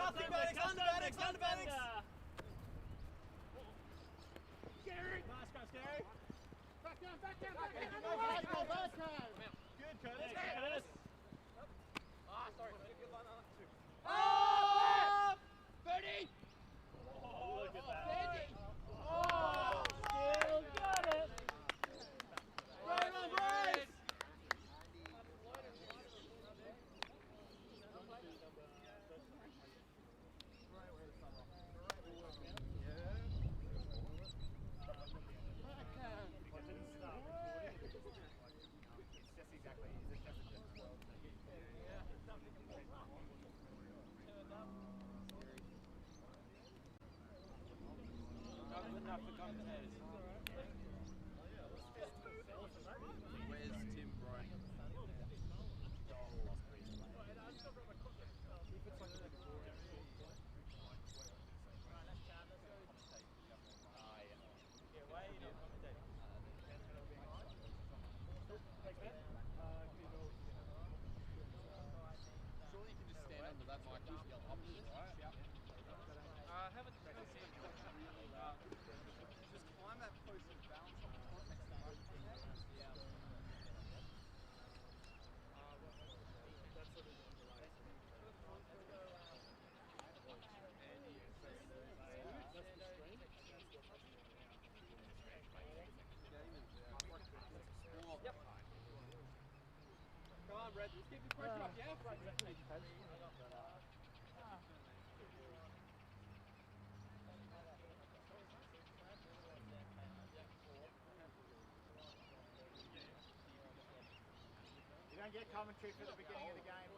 Nothing, madx, under madx. Scary! Nice go, Scary. Back down! Good, Curtis. Curtis. Ah, sorry. Oh! 30! Oh, look at that. Sandy! Oh, still got it. Right on, Rees! It's just exactly, it's just 12. Not good enough for contest. Where's Tim, bro? Surely you can just stand under that mic and yell options, right? I haven't seen it really well. Just climb that post and bounce on the front next to the microphone. Yeah. That's what it is. Yep. Come on, Red. Just keep the pressure up, yeah? You don't get commentary for the beginning of the game.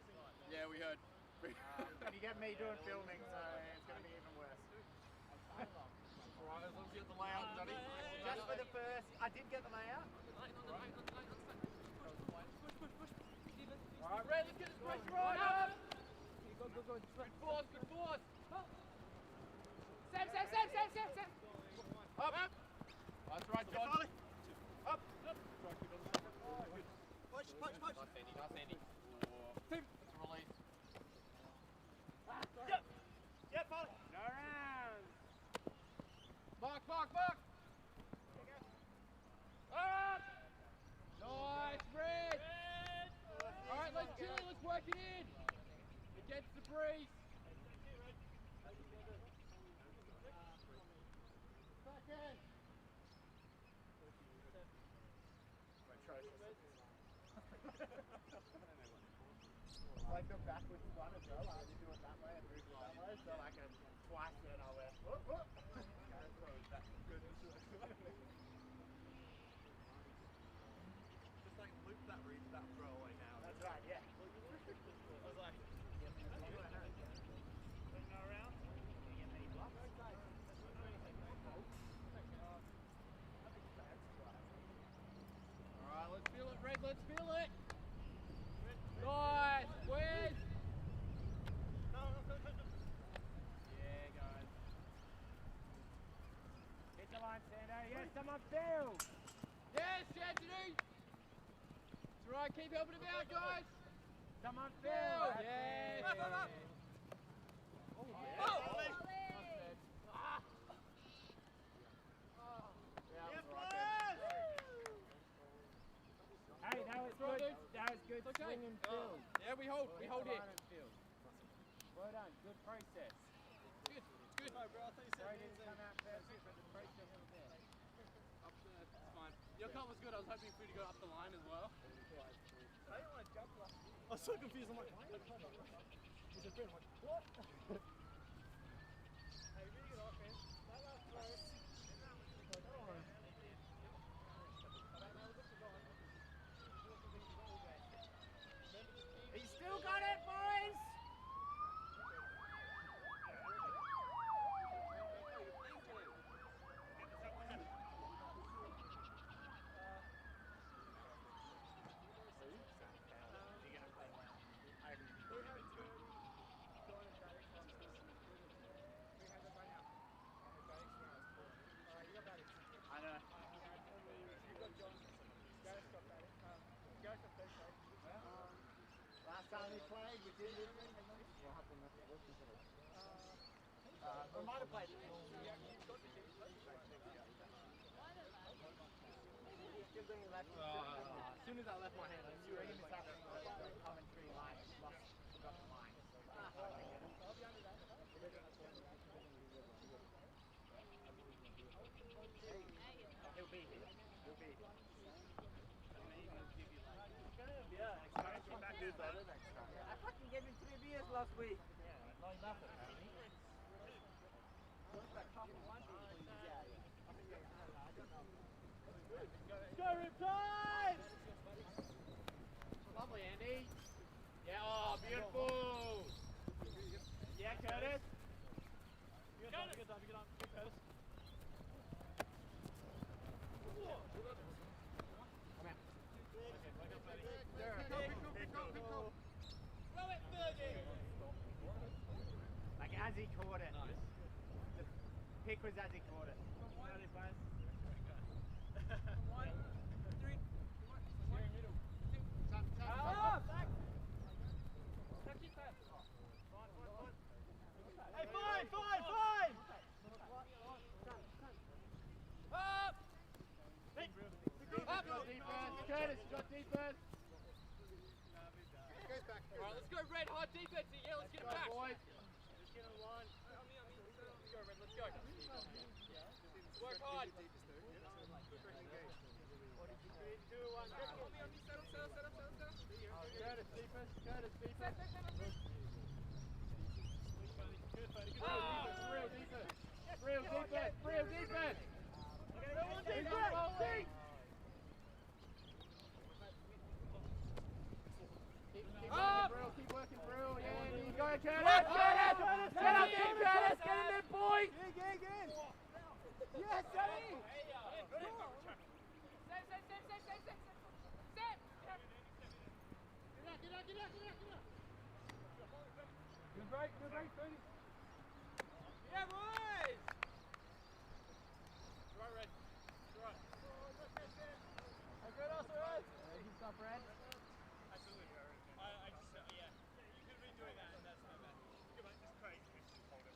Yeah, we heard. And you get me doing filming, so it's going to be even worse. Alright, as long as you get the layout, Johnny. Just for the first, I did get the layout. Alright, Red, let's get this pressure right up! Go. Good force. Sam! Up! That's right, John. Up! Push. Nice, Andy. Tim! That's a release. Yep, Polly. Go around. Mark! Up! Nice, Red! Alright, let's chill it, let's work it in! Against the breeze! Back in! Like the backwards one as well, I had to do it that way and move it that way, so like a twice and I went, whoop. Just like loop that read that throw away now. That's right, yeah. I was like, go around. Alright, let's feel it, Red, let's feel it! Nice! Where's? Yeah, guys. Hit the line, Sando. Yes, someone field. Yes, Anthony! It's alright, keep helping him out, guys! Someone field. Yes! Oh, yeah. Oh! Hey, that was good. That was good swing and field. Yeah, we hold it. Well done, good process. Good. No, bro, I thought you Sorry, said didn't come out perfect, but the process was there. It's fine. Your cut was good. I was hoping for you to go up the line as well. I didn't want to jump last. I was so confused. I'm like, why? He's a bit like, what? Hey, really good offense. That last throw. You still got it, boys! I might have played it. As soon as I left my hand, I knew it was like commentary line. Forgot the line. He'll be here. He'll be here. I fucking gave him 3 beers last week. Yeah, not enough apparently. Go Riptide! Lovely, Andy. Yeah, oh, beautiful. Yeah, Curtis. Good time, good time, good time. Good Curtis. Come out. Throw it, Fergie. Like as he caught it. Nice. The pick was as he caught it. Hey, fine, fine, fine! Up! Hey, Up! Defense. Curtis, you got defense. Alright, let's go red, hard defense here. Yeah, let's get it back. Boys. just get in line. Let's go red, let's go. Work hard. Curtis, defense. Curtis, defense. Real defense. Real defense. Real defense. Keep working through. Yeah, you go, Curtis. Curtis. Get up there, Curtis. Get in there, boys. Yes, Sonny! Good break, Fergie. Yeah, boys! Right, Red. Right. Good also, Red. Good stuff, Red. Absolutely, I just, yeah. You could have been doing that, and that's not bad. Good, mate, just crazy. Hold it.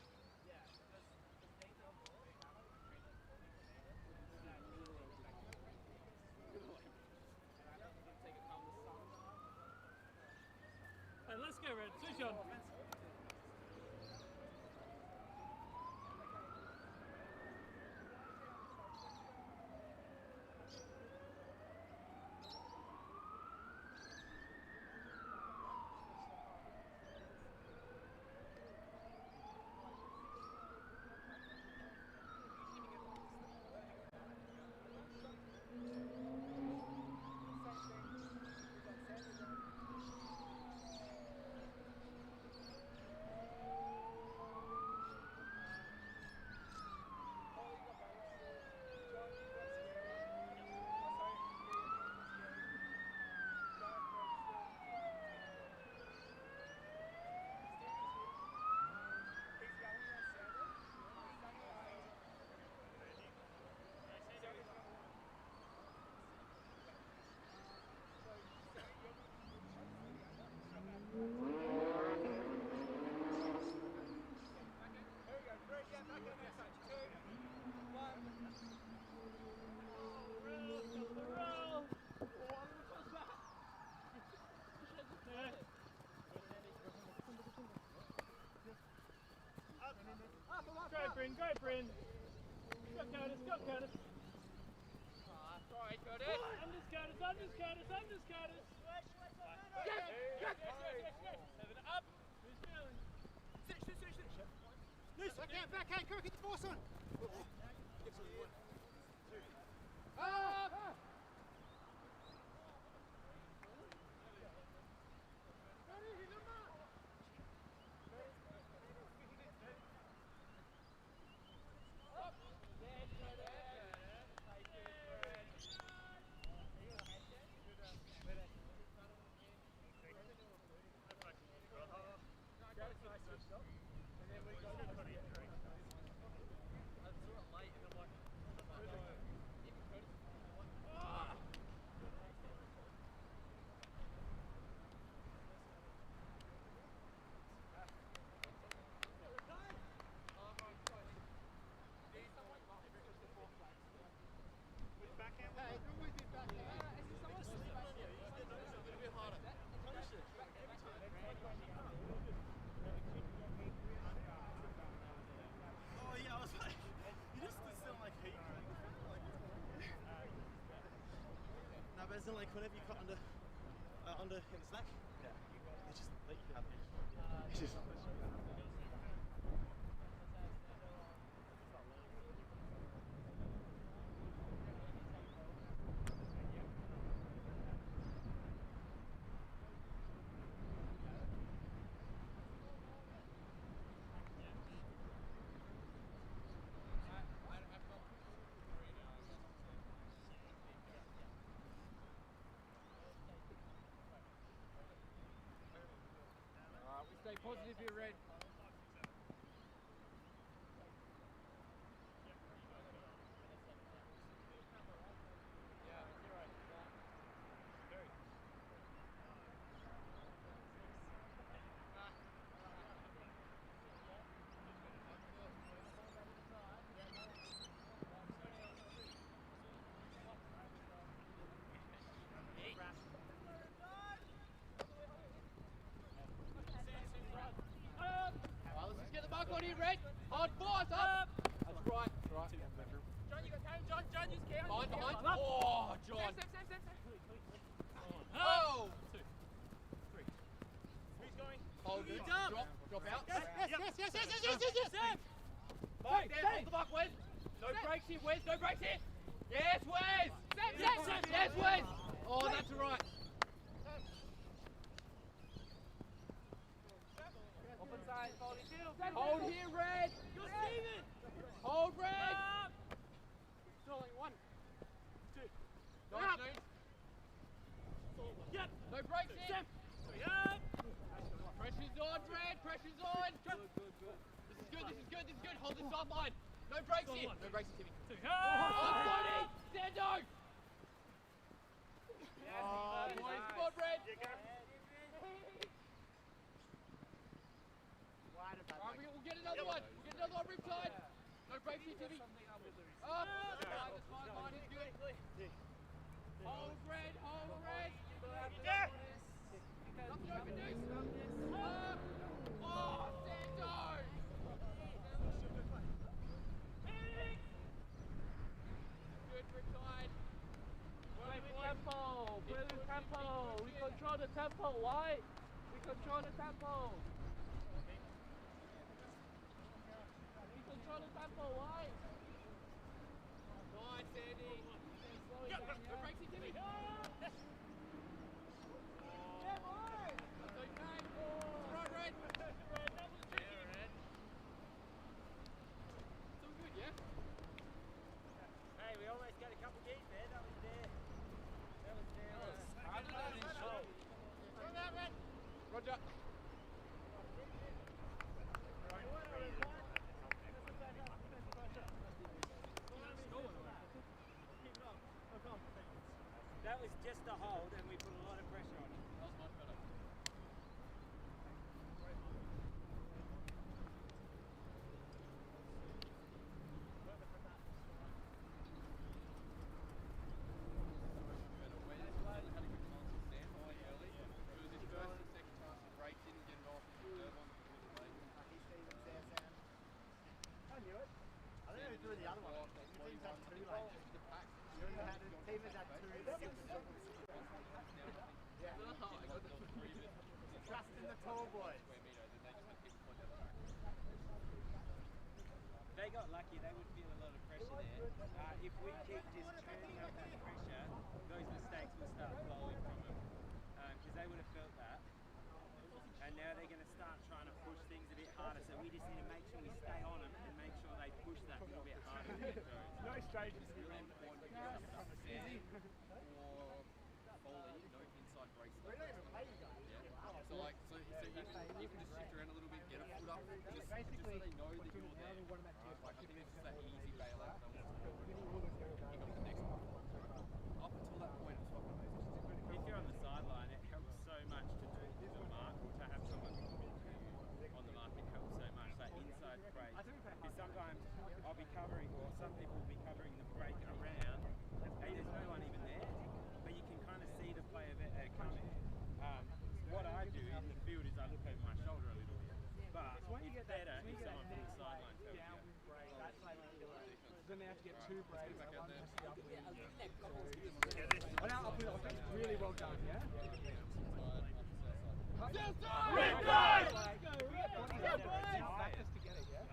Hey, let's go, Red. Switch on. Go, Bryn. Go, Curtis. Go, Curtis. Sorry, Curtis. Unders, Curtis. Yes. 7 up. Who's feeling? Loose. Backhand. Go, get the force on. Up! Isn't it like whenever you cut under in the slack? Yeah. They just let you have it. It's just. Stay positive here, Red. On here, Red. Hard force up. That's right. That's right. John, you got time. John, use care. Behind. Oh, John. Sam. Oh. 2, 3. Who's going? Hold it. Drop out. Yes. Back there. Hold the buck, Wes. No breaks here, Wes. No breaks here. Yes, Wes. Sam. Yes, Wes. Oh, that's all right. Hold here, Red. Go, Steven. Hold, Red. Stalling 1, 2. Nice, Nate. Yep. No breaks here. Sam. Yep. Pressure's on, Red. Pressure's on. This is good. Hold the sideline. No breaks here. No breaks here, Timmy. Oh, body. Sando. Oh, boys. Come on, Red. Alright, we'll get another one. We'll get another one, Riptide. No breaks here, Timmy. Up. That's fine. Line is good. Hold, Red. Yeah. Nothing open, Deuce. Up. Oh, Sando. Good, Riptide. Play with tempo. We control the tempo. Why? We control the tempo. Why? Nice, Sandy. Yep. No breaks here, Timmy. Yes. That's okay. It's right, Red. It's all good, yeah? Hey, we almost got a couple games there. That was there. Roger. That was just a hold and we put a lot of pressure on it. That was much better. Trust in the tall boys. They got lucky, they would feel a lot of pressure there. If we keep just turning up that pressure, those mistakes will start flowing from them. Because they would have felt that. And now they're going to start trying to push things a bit harder. So we just need to make sure we stay on them and make sure they push that little bit harder. No strangers. It's really important to get stuff Sandy or Foley, no inside brace. We don't even play you guys. So you can just shift around a little bit, get a foot up, just so they know that you're there. Like, I think it's just that easy bailout. No one's going to pick up the next one. Up until that point, it's fucking amazing. If you're on the sideline, it helps so much to do the mark, to have someone on the mark. It helps so much. That inside break. Because sometimes I'll be covering, or some people will be covering the break around, and there's no one even there, but you can kind of see the player coming. What I do in the field is I look over my shoulder a little bit, but it's better if someone from the sideline tells you. Then they have to get 2 breaks. Back out there. Yeah, this Really well done, yeah? Riptide! Practice to get it, yeah?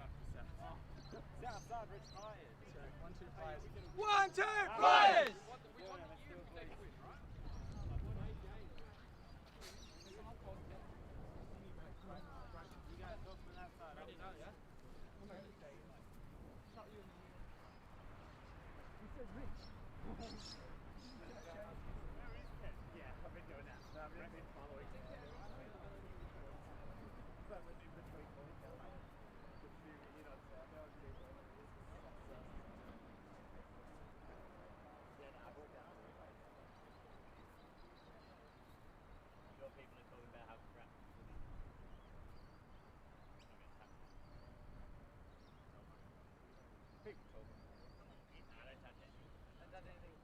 Southside, Riptide. So, 1-2 players. 1-2 players! You guys go from that side. Ready now, yeah? He said Rich. Yeah, I've been doing that. So I've been following. But we're in between points now, like, the few, you know, so I know it's been one of these. Yeah, no, I've worked out the right. Your people are talking about how crap it is. People talk. I don't touch it. I don't touch anything.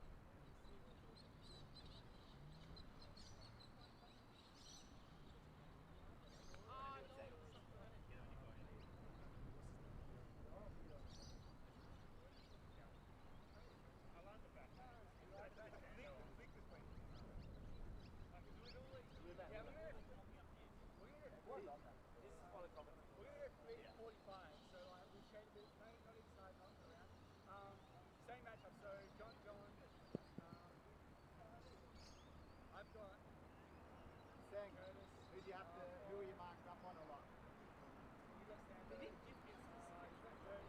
Who are you marked up on a lot? You got standard. He didn't give me a specific.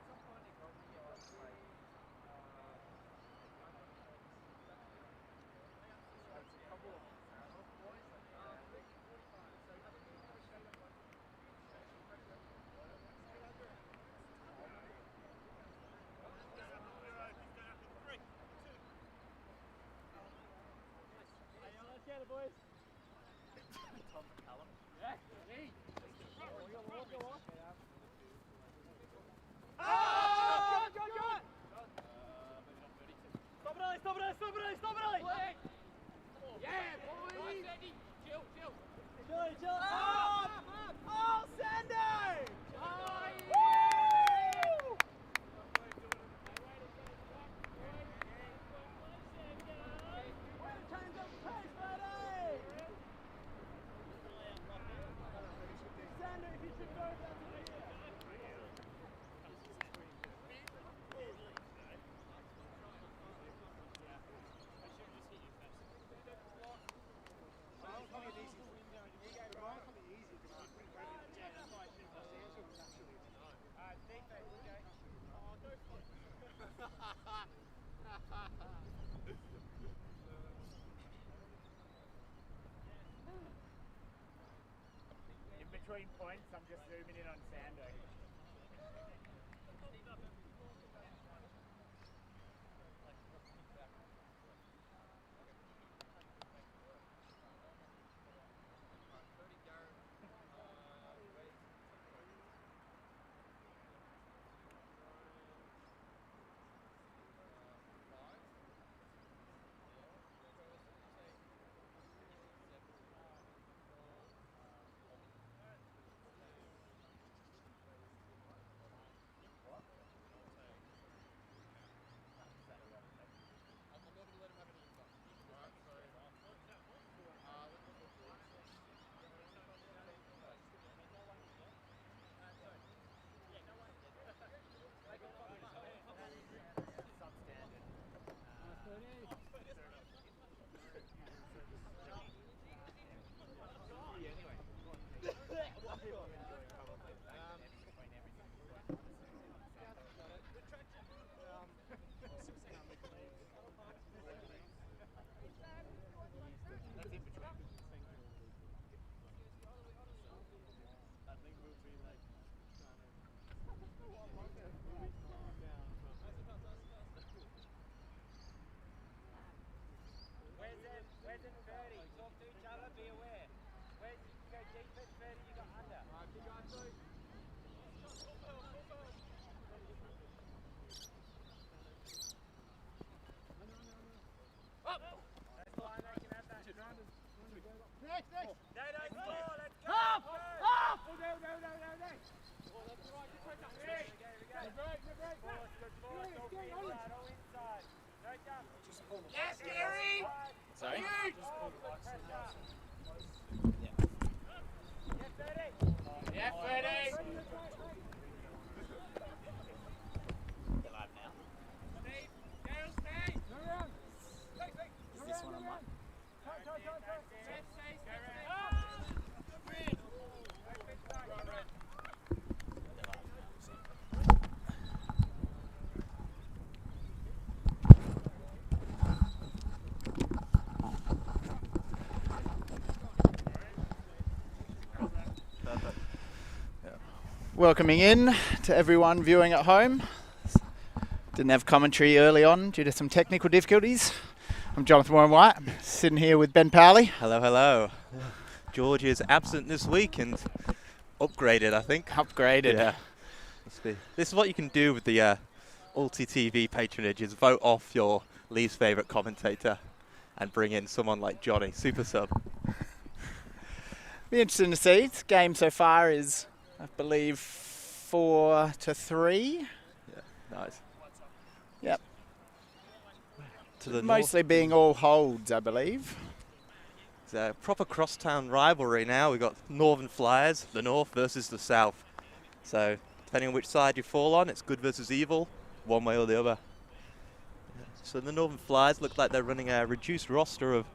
Some point they got me on like a couple of boys. So have a bit of a shade on one. Get it, boys. Tom McCallum. Yeah, hey. Go on. Oh! Go! Stop it, Ali! Yeah, boys! Nice, Andy. Chill. Chill. Oh, Sandy! Oh, Woo! Change up the pace, buddy! Sander, if you should go down to the In between points, I'm just zooming in on Sando. Where's it 30? Talk to each other, be aware. Where's you go deep at 30, you got under. Alright, big guys, so. Up! That's fine, they can have that. Next! They don't score, let's go! Up! Go! Oh, no. Oh, that's right, good pressure. Here we go. Good break. Force, good force, all inside, all inside. Yes, Gary! Sorry? Yeah, Freddie! Is this one on mine? Welcoming in to everyone viewing at home. Didn't have commentary early on due to some technical difficulties. I'm Jonathan Warren White, sitting here with Ben Powley. Hello, hello. George is absent this week and upgraded, I think. Upgraded. Yeah. This is what you can do with the Ulti TV patronage, is vote off your least favourite commentator and bring in someone like Johnny, super sub. Be interesting to see. This game so far is, I believe, 4-3. Yeah, nice. Yep. To the Mostly being all holds, I believe. It's a proper crosstown rivalry now. We've got Northern Flyers, the North versus the South. So depending on which side you fall on, it's good versus evil, one way or the other. So the Northern Flyers look like they're running a reduced roster of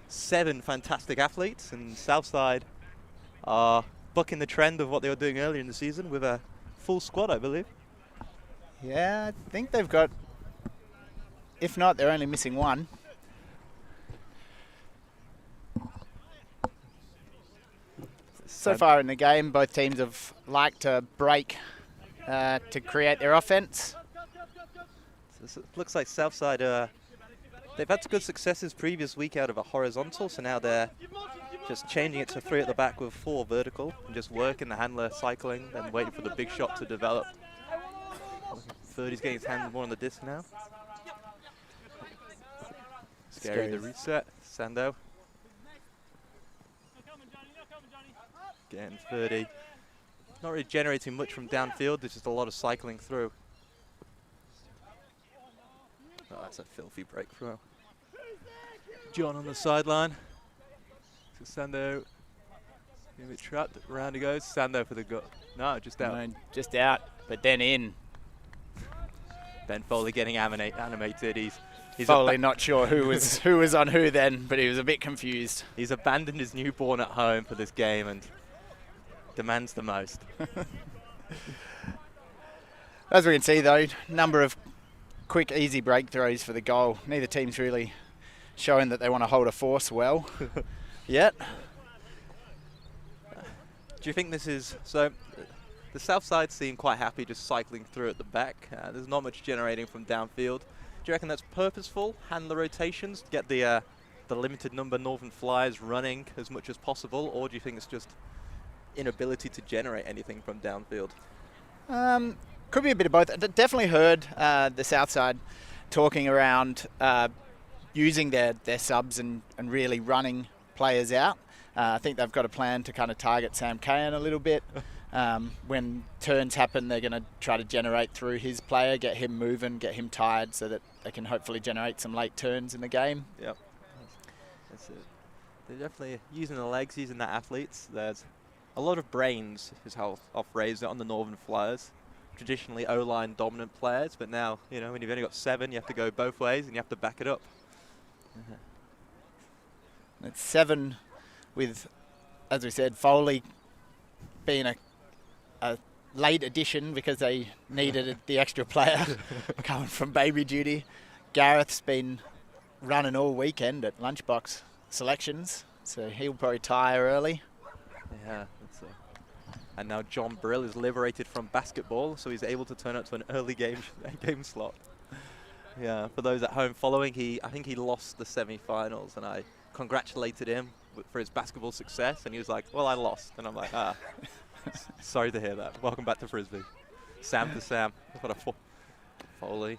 7 fantastic athletes, and Southside are bucking the trend of what they were doing earlier in the season with a full squad, I believe. Yeah, I think they've got, if not, they're only missing one. So far in the game, both teams have liked to break to create their offense. So it looks like Southside, they've had good successes previous week out of a horizontal, so now they're just changing it to 3 at the back with 4 vertical and just working the handler cycling and waiting for the big shot to develop. 30's getting his hand more on the disc now. Scary the reset. Sando. Getting 30. Not really generating much from downfield, there's just a lot of cycling through. Oh, that's a filthy break throw. John on the sideline. So Sando, a bit trapped, around he goes. Sando for the go. No, just out. No, just out, but then in. Ben Foley getting animated. He's Foley not sure who was on who then, but he was a bit confused. He's abandoned his newborn at home for this game and demands the most. As we can see though, number of quick, easy breakthroughs for the goal. Neither team's really showing that they want to hold a force well yet. Do you think this is, so the South side seem quite happy just cycling through at the back. There's not much generating from downfield. Do you reckon that's purposeful, handler rotations, to get the limited number Northern Flyers running as much as possible, or do you think it's just inability to generate anything from downfield? Could be a bit of both. I definitely heard the Southside talking around using their subs and really running players out. I think they've got a plan to kind of target Sam Cahan a little bit. When turns happen, they're going to try to generate through his player, get him moving, get him tired so that they can hopefully generate some late turns in the game. Yep. That's it. They're definitely using the legs, using the athletes. There's a lot of brains, is how I'll phrase it, on the Northern Flyers. Traditionally O-line dominant players, but now, you know, when you've only got 7, you have to go both ways and you have to back it up. It's 7 with, as we said, Foley being a late addition because they needed the extra player coming from baby duty. Gareth's been running all weekend at lunchbox selections, so he'll probably tire early. Yeah, that's and now John Brill is liberated from basketball, so he's able to turn up to an early game slot. Yeah, for those at home following, I think he lost the semi-finals, and I congratulated him for his basketball success, and he was like, well, I lost. And I'm like, sorry to hear that. Welcome back to Frisbee. Sam to Sam. What a Foley.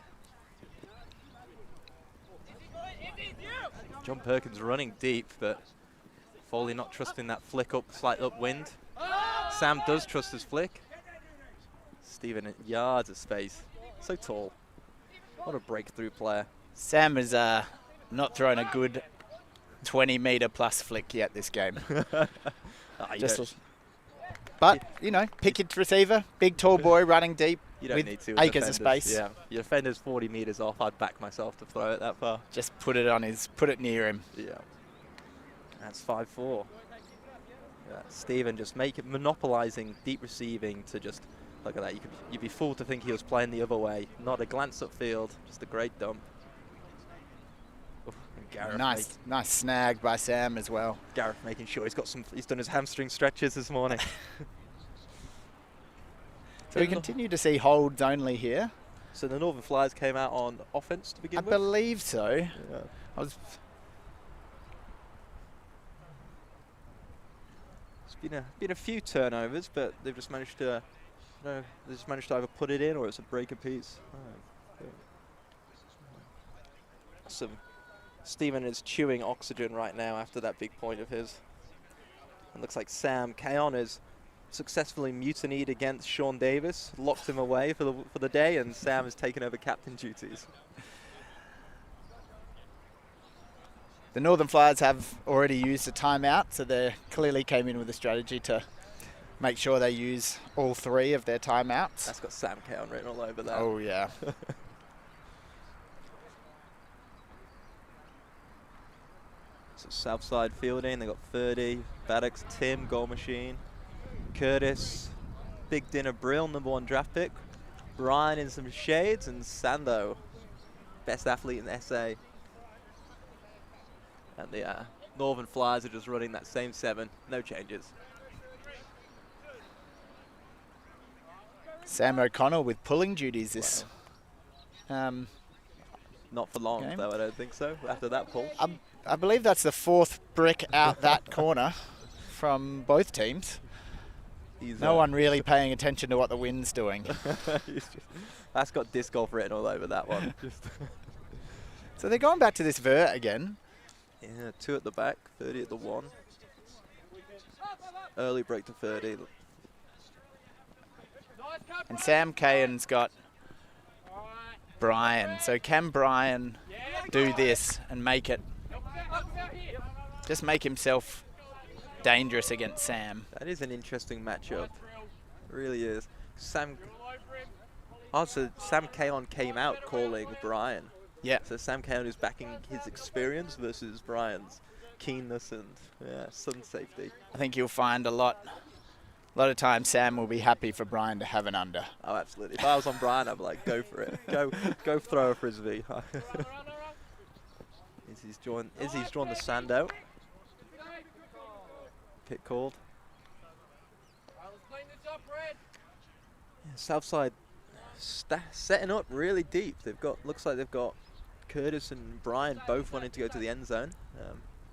John Perkins running deep, but Foley not trusting that flick up, slight upwind. Sam does trust his flick. Stephen at yards of space. So tall. What a breakthrough player. Sam is Not thrown a good 20-metre plus flick yet this game. But, you know, pick your receiver, big tall boy running deep. You don't with need to. acres of space. Yeah, your defender's 40 metres off. I'd back myself to throw it that far. Just put it near him. Yeah. That's 5-4. Yeah, Stephen just monopolising deep receiving to just, look at that. You'd be fooled to think he was playing the other way. Not a glance upfield, just a great dump. Oof, and Gareth Nice snag by Sam as well. Gareth making sure he's done his hamstring stretches this morning. So we continue to see holds only here. So the Northern Flyers came out on offense to begin with? I believe so. Yeah. It's been a few turnovers, but they've just managed to either put it in or it's a break apiece. Awesome. Stephen is chewing oxygen right now after that big point of his. It looks like Sam Kaon is successfully mutinied against Sean Davis, locked him away for the day, and Sam has taken over captain duties. The Northern Flyers have already used a timeout, so they clearly came in with a strategy to make sure they use all 3 of their timeouts. That's got Sam Kaon written all over that. Oh, yeah. So Southside fielding, they got 30, Maddox, Tim, goal machine, Curtis, Big Dinner Brill, #1 draft pick, Brian in some shades, and Sando, best athlete in the SA. And the Northern Flyers are just running that same 7, no changes. Sam O'Connell with pulling duties this. Not for long, though, I don't think so, after that pull. I believe that's the 4th brick out that corner from both teams. No one really paying attention to what the wind's doing. That's got disc golf written all over that one. So they're going back to this vert again. Yeah, 2 at the back, 30 at the 1. Early break to 30. And Sam Kayan's got Brian. So can Brian do this and make it, just make himself dangerous against Sam? That is an interesting matchup. It really is. So Sam Kayon came out calling Brian. Yeah. So Sam Kayon is backing his experience versus Brian's keenness and sun safety. I think you'll find a lot of times Sam will be happy for Brian to have an under. Oh, absolutely. If I was on Brian, I'd be like, go for it. Go throw a frisbee. Izzy's drawn the sand out. Pit called. Yeah, Southside setting up really deep. Looks like they've got Curtis and Brian both wanting to go to the end zone,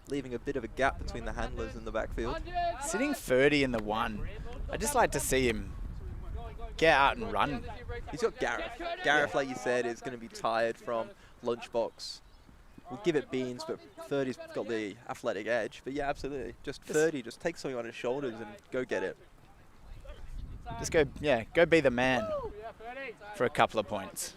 leaving a bit of a gap between the handlers and the backfield. Sitting 30 in the 1. I'd just like to see him get out and run. He's got Gareth. Gareth, like you said, is going to be tired from lunchbox. We'll give it beans, but 30's got the athletic edge. But yeah, absolutely. Just 30, just take something on his shoulders and go get it. Just go be the man for a couple of points.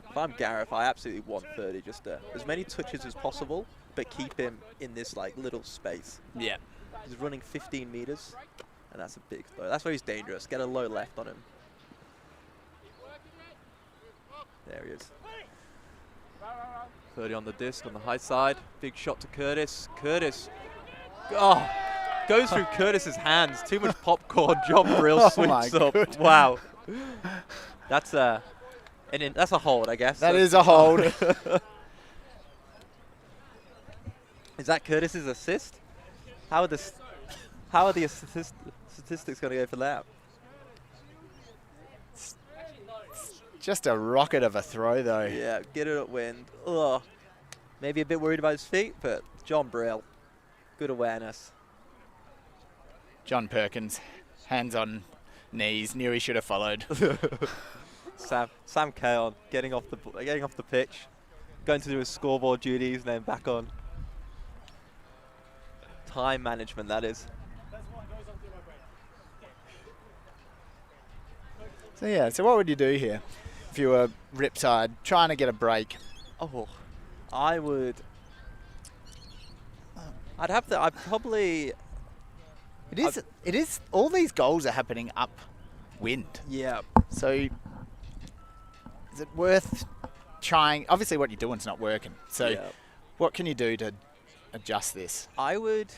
If I'm Gareth, I absolutely want 30. Just as many touches as possible, but keep him in this like little space. Yeah. He's running 15 meters, and that's a big throw. That's where he's dangerous. Get a low left on him. There he is. 30 on the disc on the high side. Big shot to Curtis. Curtis. Oh, goes through Curtis's hands. Too much popcorn. John Brill swings up. Wow. That's a hold, I guess. That is a hold. Is that Curtis's assist? How are the statistics going to go for that? Just a rocket of a throw, though. Yeah, get it at wind. Ugh. Maybe a bit worried about his feet, but John Brill, good awareness. John Perkins, hands on knees, knew he should have followed. Sam Kaon getting off the pitch, going to do his scoreboard duties, and then back on. Time management, that is. So what would you do here if you were Riptide trying to get a break? Oh, I would. I'd probably. It is. All these goals are happening upwind. Yeah. So, is it worth trying? Obviously, what you're doing is not working. So, Yeah. what can you do to adjust this? I would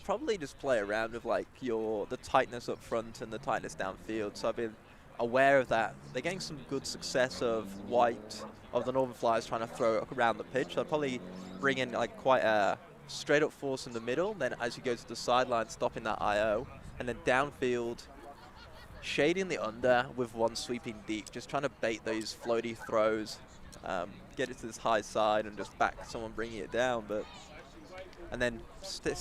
probably just play around with like the tightness up front and the tightness downfield. So I've been aware of that. They're getting some good success of the Northern Flyers trying to throw it around the pitch. So I'd probably bring in like quite a straight up force in the middle. Then as you go to the sideline, stopping that IO, and then downfield, shading the under with one sweeping deep, just trying to bait those floaty throws, get it to this high side and just back someone bringing it down. And then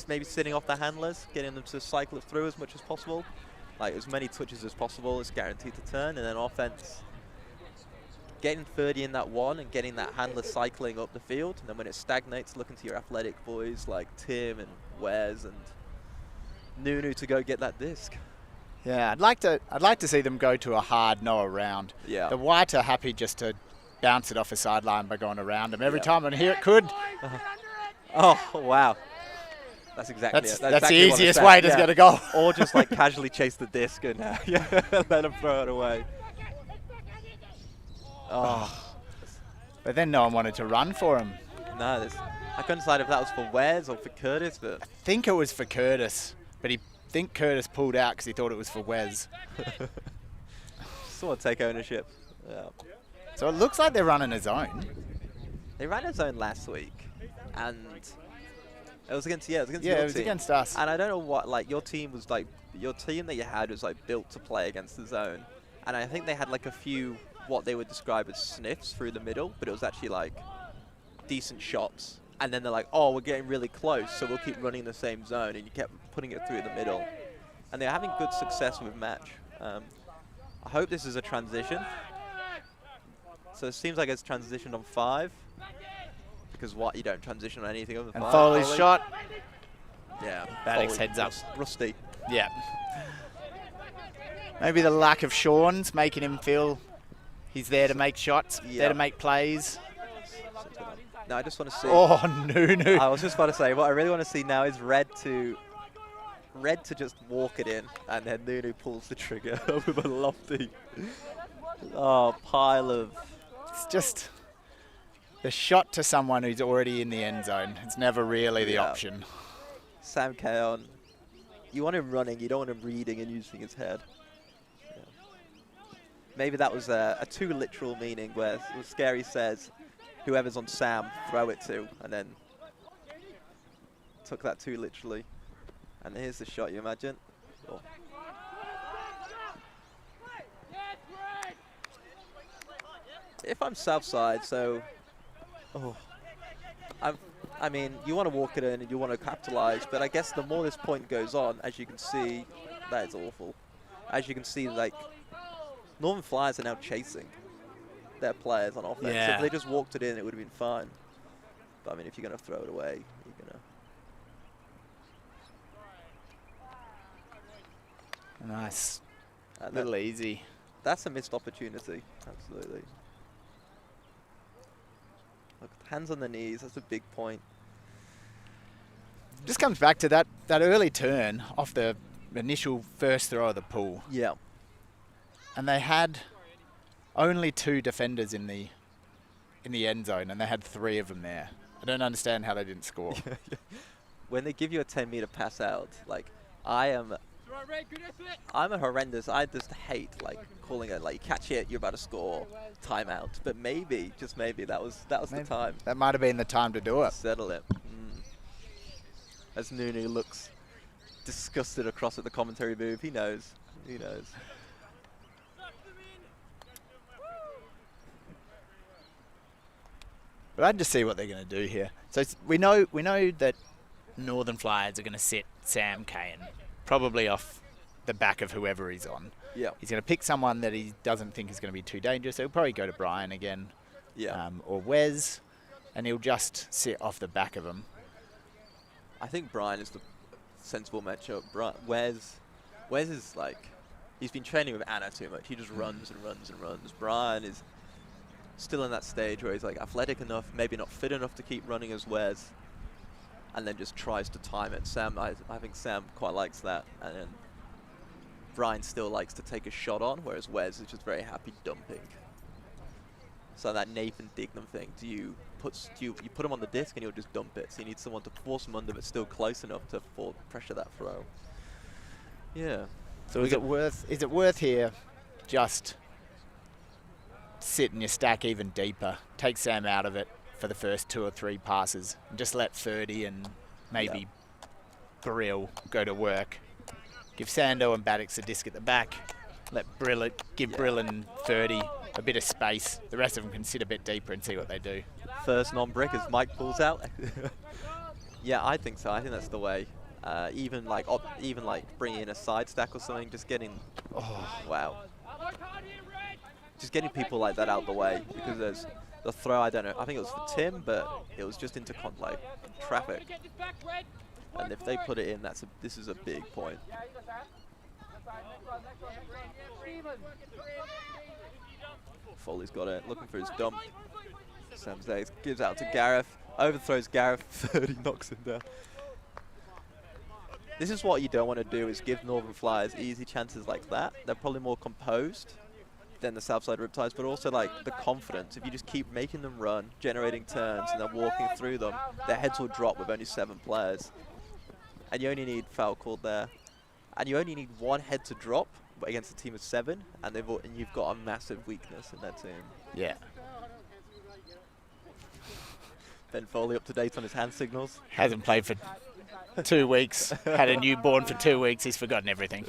maybe sitting off the handlers, getting them to cycle it through as much as possible. Like as many touches as possible is guaranteed to turn. And then offense, getting 30 in that one and getting that handler cycling up the field. And then when it stagnates, looking to your athletic boys like Tim and Wes and Nunu to go get that disc. Yeah, I'd like to see them go to a hard no around. Yeah. The White are happy just to bounce it off a sideline by going around them every time, and here it could. Oh, wow. That's exactly it. That's exactly the easiest way to get a goal. Or just like casually chase the disc and let them throw it away. Oh. But then no one wanted to run for him. No, I couldn't decide if that was for Wes or for Curtis, but I think it was for Curtis, but Curtis pulled out because he thought it was for Wes. just want to take ownership. Yeah. So it looks like they're running a zone. They ran a zone last week, and it was against your team. It was against us. And I don't know what, like, your team that you had was like built to play against the zone, and I think they had like a few what they would describe as sniffs through the middle, but it was actually like decent shots. And then they're like, oh, we're getting really close, so we'll keep running the same zone, and you kept putting it through the middle. And they're having good success with match. I hope this is a transition. So it seems like it's transitioned on 5. Because you don't transition on anything other than 5. And Foley's shot. Yeah. Alex heads up. Rusty. Yeah. Maybe the lack of Sean's making him feel he's there to make shots, there to make plays. No, I just want to see. Oh, Nunu. I was just about to say, what I really want to see now is Red to just walk it in, and then Nunu pulls the trigger with a lofty pile of. It's just the shot to someone who's already in the end zone. It's never really the option. Sam Keon, you want him running, you don't want him reading and using his head. Yeah. Maybe that was a too literal meaning where Scary says, whoever's on Sam, throw it to, and then took that too literally. And here's the shot, you imagine. Oh. If I'm Southside, so I mean, you want to walk it in and you want to capitalize, but I guess the more this point goes on, as you can see, that is awful. As you can see, like, Northern Flyers are now chasing their players on offense. Yeah. So if they just walked it in, it would have been fine. But I mean, if you're going to throw it away, you're going to. Nice. A little easy. That's a missed opportunity. Absolutely. Look, hands on the knees. That's a big point. Just comes back to that early turn off the initial first throw of the pool. Yeah. And they had only 2 defenders in the end zone, and they had 3 of them there. I don't understand how they didn't score. When they give you a 10-meter pass out, like, I'm a horrendous. I just hate like calling it like you catch it, you're about to score, timeout. But maybe, just maybe, that was the time. That might have been the time to do it. Settle it. As Nunu looks disgusted across at the commentary booth, he knows. He knows. But I'd just see what they're going to do here. So we know that Northern Flyers are going to sit Sam Cain, probably off the back of whoever he's on. Yeah. He's going to pick someone that he doesn't think is going to be too dangerous. He'll probably go to Brian again. Yeah. Or Wes, and he'll just sit off the back of him. I think Brian is the sensible matchup. Wes is like, he's been training with Anna too much. He just runs and runs and runs. Brian is still in that stage where he's like athletic enough, maybe not fit enough to keep running as Wes, and then just tries to time it. Sam, I think Sam quite likes that, and then Brian still likes to take a shot on, whereas Wes is just very happy dumping. So that Nathan Dignam thing, you put him on the disc and he'll just dump it. So you need someone to force him under, but still close enough to pressure that throw. Yeah. So is it worth here just sit in your stack even deeper, take Sam out of it for the first 2 or 3 passes, and just let 30 and maybe Brill go to work. Give Sando and Maddox a disc at the back. Give Brill and 30 a bit of space. The rest of them can sit a bit deeper and see what they do. First non-brick as Mike pulls out. Yeah, I think so. I think that's the way. Even like bringing in a side stack or something, just getting. Oh wow. Just getting people like that out the way, because there's the throw. I don't know. I think it was for Tim, but it was just into traffic. And if they put it in, this is a big point. Foley's got it, looking for his dump. Sam Zays gives out to Gareth, overthrows Gareth, 30 knocks him down. This is what you don't want to do, is give Northern Flyers easy chances like that. They're probably more composed than the Southside Riptides, but also like the confidence. If you just keep making them run, generating turns, and then walking through them, their heads will drop with only 7 players. And you only need foul called there. And you only need 1 head to drop against a team of 7, and you've got a massive weakness in that team. Yeah. Ben Foley up to date on his hand signals. Hasn't played for 2 weeks. Had a newborn for 2 weeks. He's forgotten everything.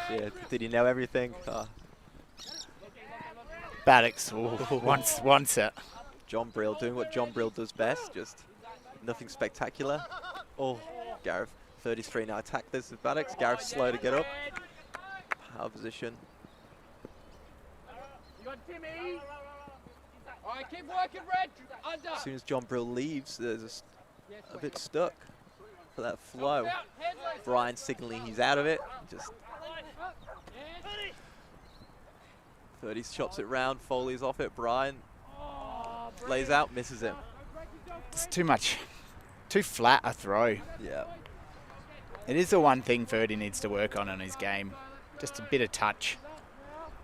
Yeah, did he know everything? Maddox, one set. John Brill doing what John Brill does best, just nothing spectacular. Oh, Gareth, 33 now. Attack this with Maddox. Gareth slow to get up. Power position. Alright, keep working, Red. Under. As soon as John Brill leaves, there's a bit stuck for that flow. Brian signaling he's out of it. Just 30 shots it round. Foley's off it. Brian lays out, misses him. It's too much. Too flat a throw. Yeah. It is the one thing Ferdy needs to work on in his game. Just a bit of touch.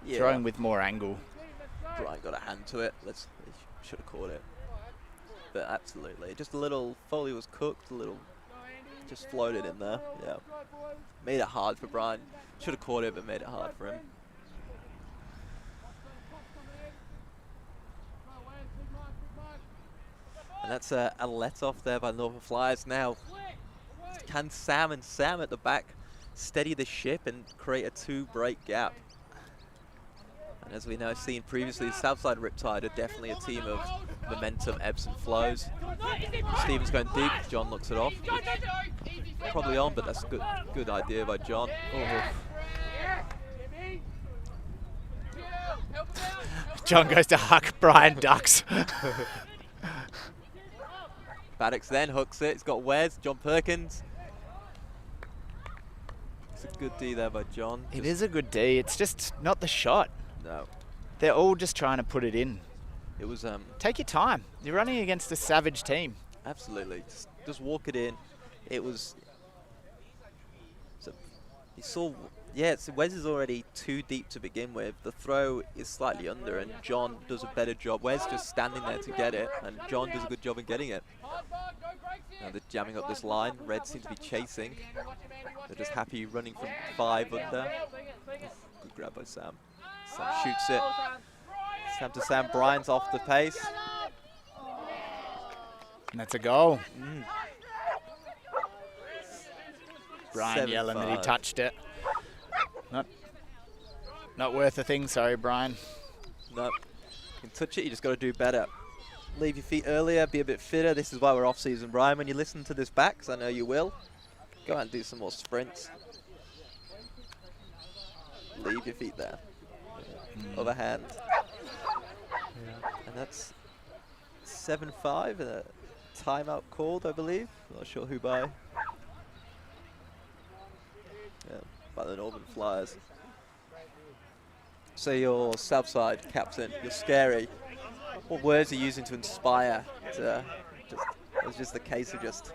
Yeah. Throwing with more angle. Brian got a hand to it. Should have caught it. But absolutely. Just a little, Foley was cooked, a little, just floated in there. Yeah. Made it hard for Brian. Should have caught it, but made it hard for him. And that's a let-off there by Northern Flyers. Now, can Sam at the back steady the ship and create a 2-break gap? And as we know, seen previously, Southside Riptide are definitely a team of momentum, ebbs and flows. Stephen's going deep. John looks it off. Probably on, but that's a good idea by John. Oh. John goes to huck, Brian ducks. Maddox then hooks it. He's got Wes, John Perkins. It's a good D there by John. It is a good D. It's just not the shot. No. They're all just trying to put it in. It was take your time. You're running against a savage team. Absolutely. Just walk it in. It was. So you saw. Yeah, so Wes is already too deep to begin with. The throw is slightly under, and John does a better job. Wes just standing there to get it, and John does a good job in getting it. Now they're jamming up this line. Red seem to be chasing. They're just happy running from 5 under. Good grab by Sam. Sam shoots it. Sam to Sam. Brian's off the pace. And that's a goal. Brian yelling that he touched it. Not worth a thing, sorry, Brian. Nope. You can touch it, you just got to do better. Leave your feet earlier, be a bit fitter. This is why we're off season, Brian. When you listen to this back, because I know you will, go out and do some more sprints. Leave your feet there. Other hand. And that's 7-5, and a timeout called, I believe. Not sure who by. Yeah, by the Northern Flyers. So you're Southside captain, you're scary. What words are you using to inspire? It's just the case of just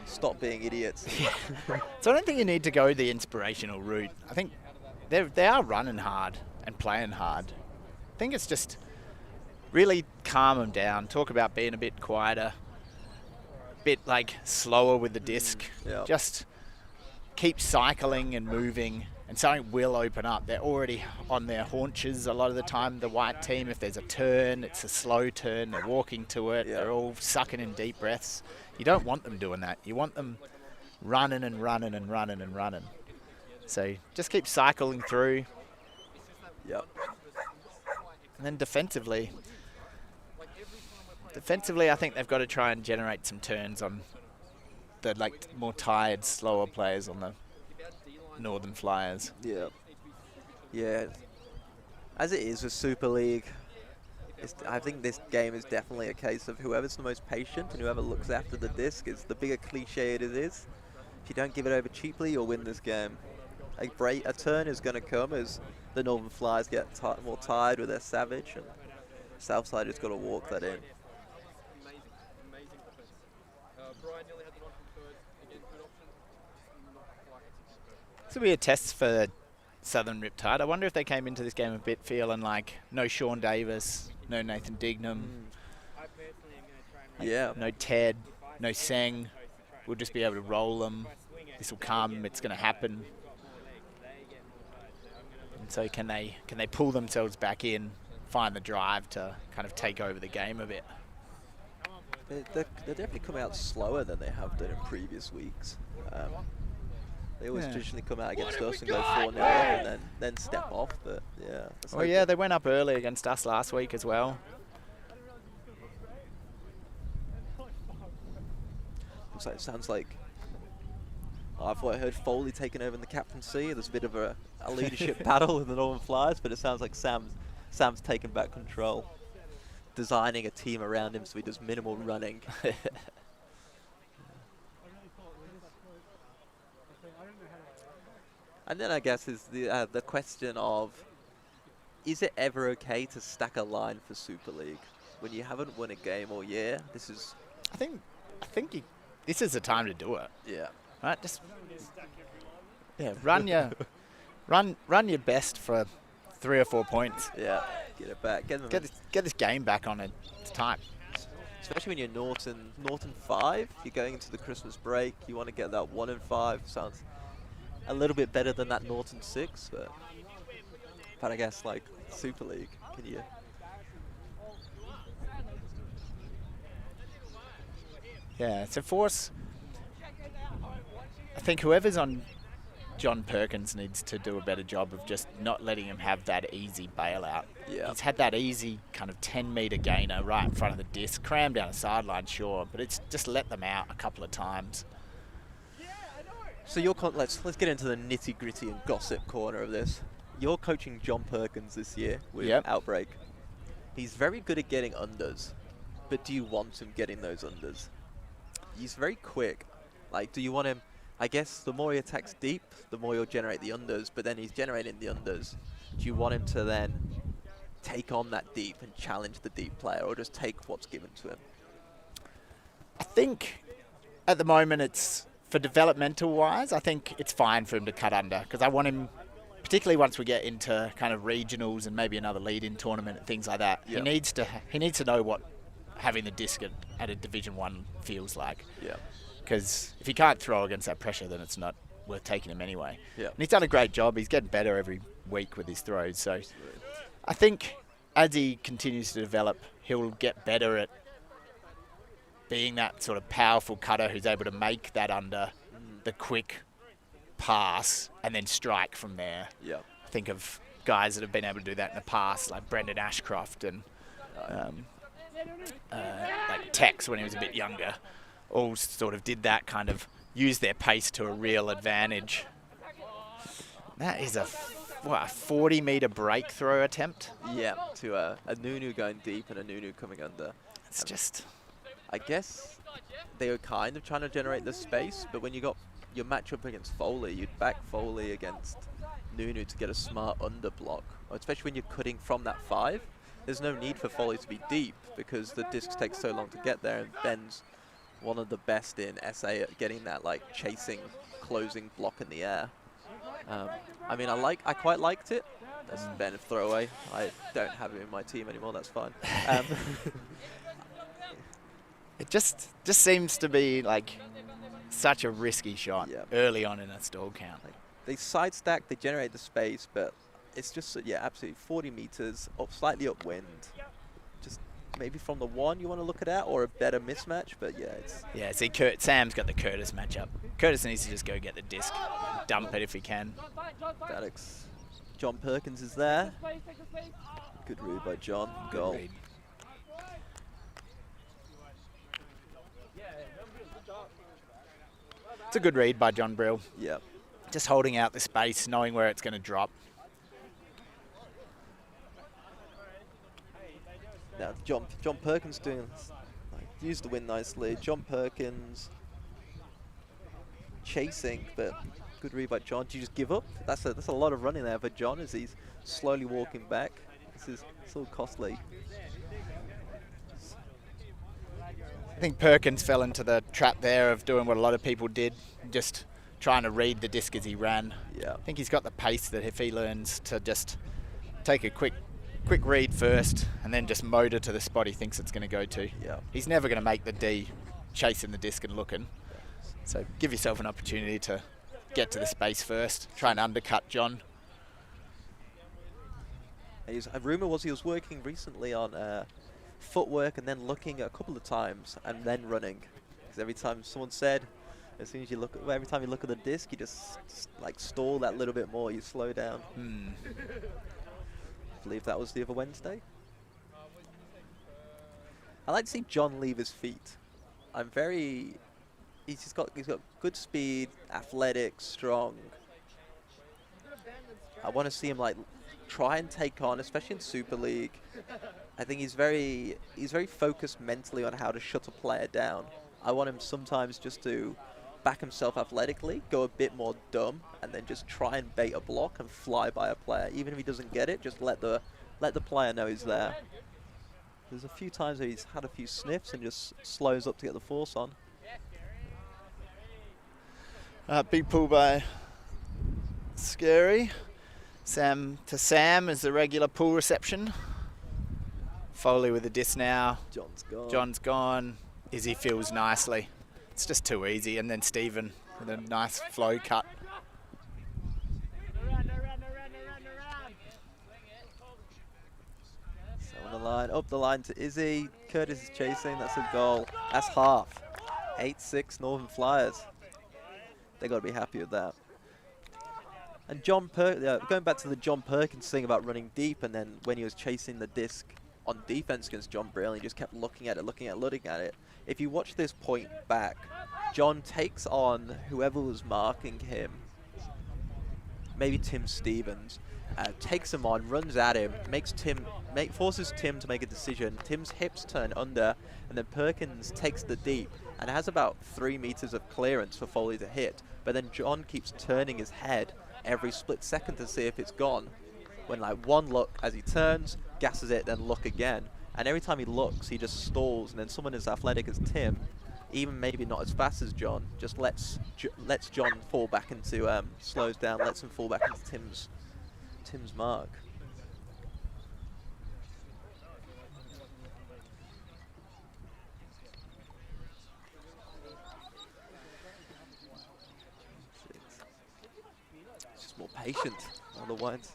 stop being idiots. So I don't think you need to go the inspirational route. I think they are running hard and playing hard. I think it's just really calm them down, talk about being a bit quieter, a bit like slower with the disc. Yeah. Just keep cycling and moving, and something will open up. They're already on their haunches a lot of the time, the white team. If there's a turn, it's a slow turn, they're walking to it, they're all sucking in deep breaths. You don't want them doing that. You want them running and running and running and running. So just keep cycling through. Yep. And then defensively, I think they've got to try and generate some turns on the more tired, slower players on the Northern Flyers. Yeah. Yeah. As it is with Super League, I think this game is definitely a case of whoever's the most patient and whoever looks after the disc is the bigger cliche it is. If you don't give it over cheaply, you'll win this game. A turn is going to come as the Northern Flyers get more tired with their Savage, and Southside has got to walk that in. Amazing defense. Brian nearly had the one from third. Again, good option. Not quite executed. This will be a test for Southern Riptide. I wonder if they came into this game a bit feeling like no Sean Davis, no Nathan Dignam, no Ted, no Seng. We'll just be able to roll them. This will come. It's going to happen. And so can they pull themselves back in, find the drive to kind of take over the game a bit? They're definitely coming out slower than they have done in previous weeks. They always traditionally come out against us and go 4-0 and then step off. But yeah. Oh yeah, they went up early against us last week as well. Sounds like I've heard Foley taking over in the captaincy. There's a bit of a leadership battle with the Northern Flyers, but it sounds like Sam's taken back control, designing a team around him so he does minimal running. And then I guess is the question of, is it ever okay to stack a line for Super League when you haven't won a game all year? This is, I think this is the time to do it. Yeah. Right, just run your best for 3 or 4 points. Yeah, get it back. Get this game back on its time. Especially when you're Norton 5, you're going into the Christmas break. You want to get that 1-5. Sounds a little bit better than that Norton 6, but I guess like Super League, can you? Yeah, it's a force. I think whoever's on John Perkins needs to do a better job of just not letting him have that easy bailout. Yeah. He's had that easy kind of 10-metre gainer right in front of the disc, crammed down a sideline, sure, but it's just let them out a couple of times. So let's get into the nitty-gritty and gossip corner of this. You're coaching John Perkins this year with Outbreak. He's very good at getting unders, but do you want him getting those unders? He's very quick. Like, do you want him? I guess the more he attacks deep, the more you'll generate the unders, but then he's generating the unders. Do you want him to then take on that deep and challenge the deep player, or just take what's given to him? I think at the moment it's, for developmental wise, I think it's fine for him to cut under, because I want him, particularly once we get into kind of regionals and maybe another lead-in tournament and things like that, he needs to know what having the disc at a Division 1 feels like. Yeah. Because if he can't throw against that pressure, then it's not worth taking him anyway. Yeah. And he's done a great job. He's getting better every week with his throws. So I think as he continues to develop, he'll get better at being that sort of powerful cutter who's able to make that under the quick pass and then strike from there. Yeah. I think of guys that have been able to do that in the past, like Brendan Ashcroft and like Tex when he was a bit younger. All sort of did that, kind of use their pace to a real advantage. That is a 40-metre break throw attempt. Yeah, to a Nunu going deep and a Nunu coming under. It's just, I guess they were kind of trying to generate the space, but when you got your matchup against Foley, you'd back Foley against Nunu to get a smart under block, especially when you're cutting from that 5. There's no need for volley to be deep because the discs take so long to get there, and Ben's one of the best in SA at getting that like chasing, closing block in the air. I mean, I quite liked it. That's Ben throwaway. I don't have him in my team anymore. That's fine. It just seems to be like such a risky shot early on in a stall count. Like, they side stack, they generate the space, but it's just absolutely 40 meters up, slightly upwind. Just maybe from the 1 you want to look at that, or a better mismatch. But it's See, Sam's got the Curtis matchup. Curtis needs to just go get the disc, dump it if he can. Radicke. John Perkins is there. Good read by John. Goal. Read. It's a good read by John Brill. Yeah. Just holding out the space, knowing where it's going to drop. Now John Perkins used the win nicely. John Perkins chasing, but good read by John. Do you just give up? That's a lot of running there for John as he's slowly walking back. It's all costly. I think Perkins fell into the trap there of doing what a lot of people did, just trying to read the disc as he ran. Yeah. I think he's got the pace that if he learns to just take a quick read first and then just motor to the spot he thinks it's going to go to. Yeah. He's never going to make the D chasing the disc and looking. So give yourself an opportunity to get to the space first, try and undercut John. A rumour was he was working recently on footwork and then looking a couple of times and then running. Because every time someone said, as soon as you look, every time you look at the disc, you just like stall that little bit more, you slow down. I believe that was the other Wednesday. I like to see John leave his feet. He's got good speed, athletic, strong. I want to see him like try and take on, especially in Super League. I think he's very focused mentally on how to shut a player down. I want him sometimes just to back himself athletically, go a bit more dumb, and then just try and bait a block and fly by a player. Even if he doesn't get it, just let the player know he's there. There's a few times where he's had a few sniffs and just slows up to get the force on. Big pull by Scary. Sam to Sam is the regular pull reception. Foley with the disc now. John's gone. Izzy feels nicely. It's just too easy. And then Stephen with a nice flow cut. So on the line, up the line to Izzy. Curtis is chasing. That's a goal. That's half. 8-6 Northern Flyers. They got to be happy with that. And going back to the John Perkins thing about running deep, and then when he was chasing the disc on defense against John Brill, he just kept looking at it. If you watch this point back, John takes on whoever was marking him, maybe Tim Stevens, takes him on, runs at him, forces Tim to make a decision. Tim's hips turn under, and then Perkins takes the deep and has about 3 meters of clearance for Foley to hit. But then John keeps turning his head every split second to see if it's gone. When like one look as he turns, gasses it, then look again. And every time he looks, he just stalls. And then someone as athletic as Tim, even maybe not as fast as John, just lets John fall back into, slows down, lets him fall back into Tim's mark. Just more patient otherwise.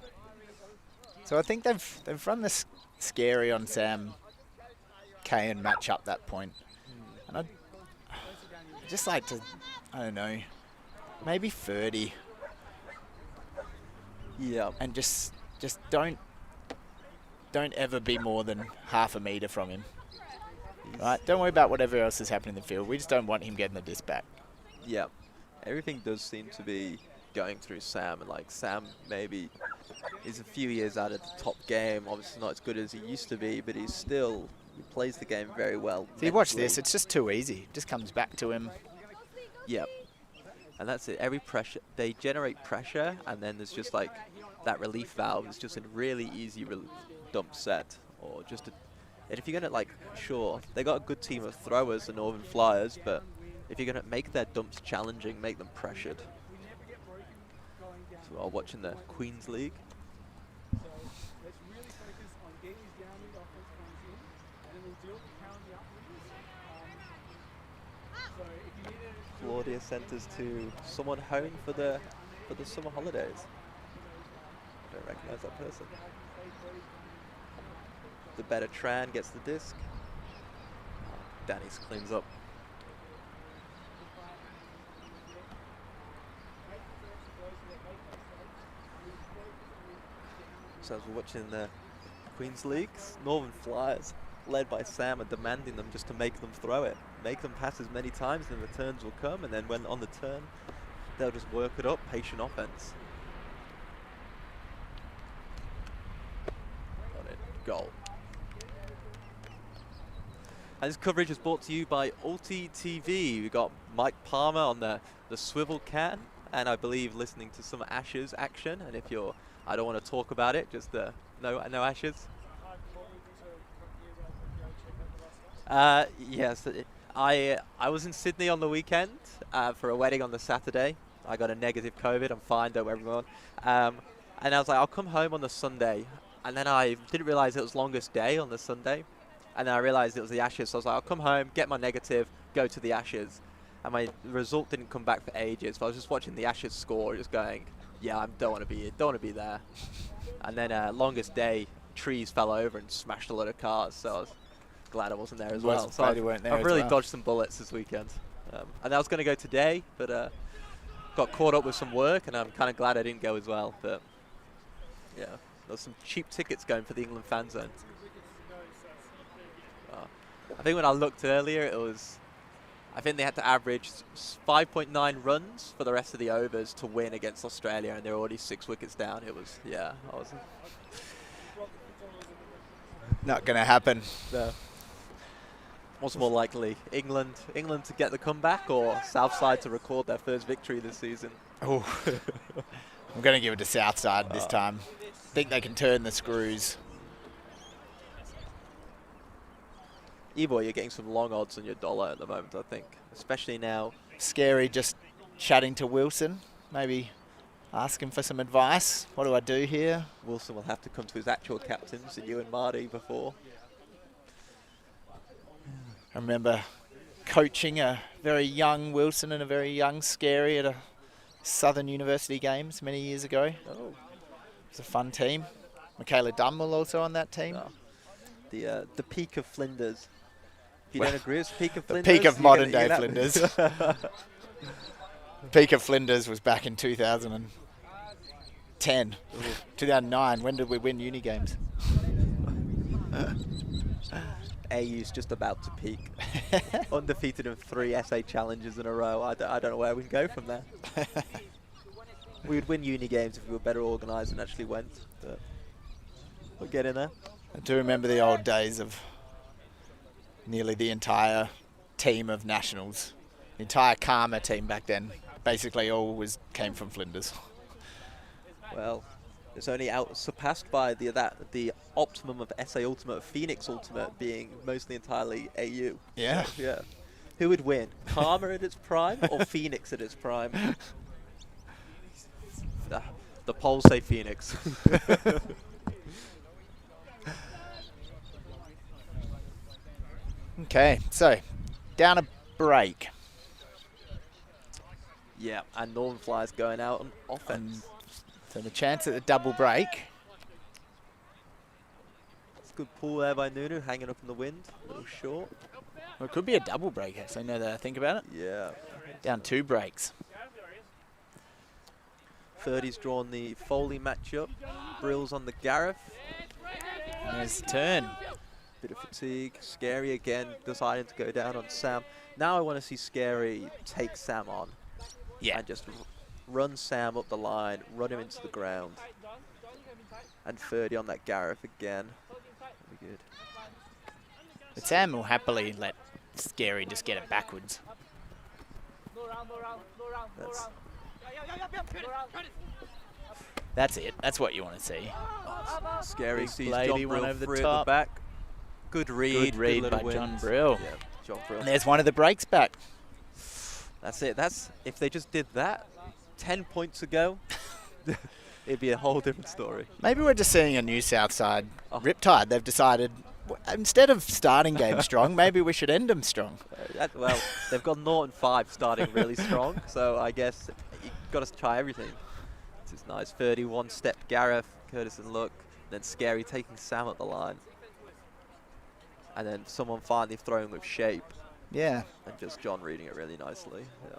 So I think they've run this Scary on Sam K and match up that point. And I'd just like to, I don't know, maybe 30. Yeah. And just don't ever be more than half a meter from him. Right? Don't worry about whatever else is happening in the field. We just don't want him getting the disc back. Yeah. Everything does seem to be going through Sam, and like Sam maybe is a few years out of the top game, obviously not as good as he used to be, but he plays the game very well. See, watch this, it's just too easy. It just comes back to him. Yep. And that's it. Every pressure, they generate pressure, and then there's just like that relief valve is just a really easy dump set, or just a. And if you're gonna like, sure, they got a good team of throwers, the Northern Flyers, but if you're gonna make their dumps challenging, make them pressured. So while watching the Queen's League. So let's really focus on getting these down mid offense points in, and then we'll deal with the counting up. So if you need to. Claudia sent us to someone home for the summer holidays. I don't recognise that person. The better Tran gets the disc. Danny's cleans up. So as we're watching the Queen's Leagues, Northern Flyers, led by Sam, are demanding them just to make them throw it. Make them pass as many times, and the turns will come, and then when on the turn, they'll just work it up, patient offense. Got it. Goal. And this coverage is brought to you by Ulti TV. We've got Mike Palmer on the swivel can, and I believe listening to some Ashes action. And if you're, I don't want to talk about it, just no Ashes. Yes, I was in Sydney on the weekend for a wedding on the Saturday. I got a negative COVID. I'm fine, don't worry, everyone. And I was like, I'll come home on the Sunday. And then I didn't realize it was longest day on the Sunday. And then I realized it was the Ashes. So I was like, I'll come home, get my negative, go to the Ashes. And my result didn't come back for ages. So I was just watching the Ashes score, just going, yeah, I don't want to be there. And then longest day, trees fell over and smashed a lot of cars. So I was glad I wasn't there as well. So I've really dodged some bullets this weekend. And I was going to go today, but got caught up with some work, and I'm kind of glad I didn't go as well. But yeah, there's some cheap tickets going for the England fan zone. I think when I looked earlier, it was, I think they had to average 5.9 runs for the rest of the overs to win against Australia, and they're already 6 wickets down. It was, yeah, I was not going to happen. No. What's more likely, England to get the comeback, or Southside to record their first victory this season? Oh, I'm going to give it to Southside this time. I think they can turn the screws. Evoy, you're getting some long odds on your dollar at the moment, I think, especially now. Scary just chatting to Wilson, maybe ask him for some advice. What do I do here? Wilson will have to come to his actual captains, and you and Marty before. I remember coaching a very young Wilson and a very young Scary at a Southern University games many years ago. Oh. It was a fun team. Michaela Dunwell also on that team. Oh. The peak of Flinders. If you don't agree, it's peak of The Flinders. peak of modern day Flinders. The peak of Flinders was back in 2010, 2009. When did we win uni games? AU's just about to peak. Undefeated in 3 SA challenges in a row. I don't know where we can go from there. We would win uni games if we were better organised and actually went. But we'll get in there. I do remember the old days of nearly the entire team of nationals. The entire Karma team back then basically always came from Flinders. Well, it's only surpassed by the optimum of SA Ultimate, Phoenix Ultimate being mostly entirely AU. Yeah. So, yeah. Who would win? Karma at its prime or Phoenix at its prime? The polls say Phoenix. Okay, so down a break. Yeah, and Northern Flyers going out on offense. So the chance at the double break. It's a good pull there by Nunu, hanging up in the wind, a little short. Well, it could be a double break, actually, now that I think about it. Yeah. Down 2 breaks. 30's drawn the Foley matchup. Brill's on the Gareth. And there's the turn. Bit of fatigue. Scary again, deciding to go down on Sam. Now I want to see Scary take Sam on. Yeah. And just run Sam up the line, run him into the ground. And 30 on that Gareth again. That'll be good. But Sam will happily let Scary just get it backwards. That's it. That's what you want to see. Scary. Big Sees lady John one Brill over the free at top. the back. Good read. Good read little by John wins. Brill. Yeah, John Brill. And there's one of the breaks back. That's it. That's if they just did that 10 points ago, it'd be a whole different story. Maybe we're just seeing a new Southside Oh. Riptide. They've decided, instead of starting games strong, maybe we should end them strong. Well, they've got 0-5 starting really strong, so I guess you've got to try everything. This is nice. 31 step Gareth, Curtis and Look, then Scary taking Sam at the line. And then someone finally throwing with shape. Yeah. And just John reading it really nicely. Yeah.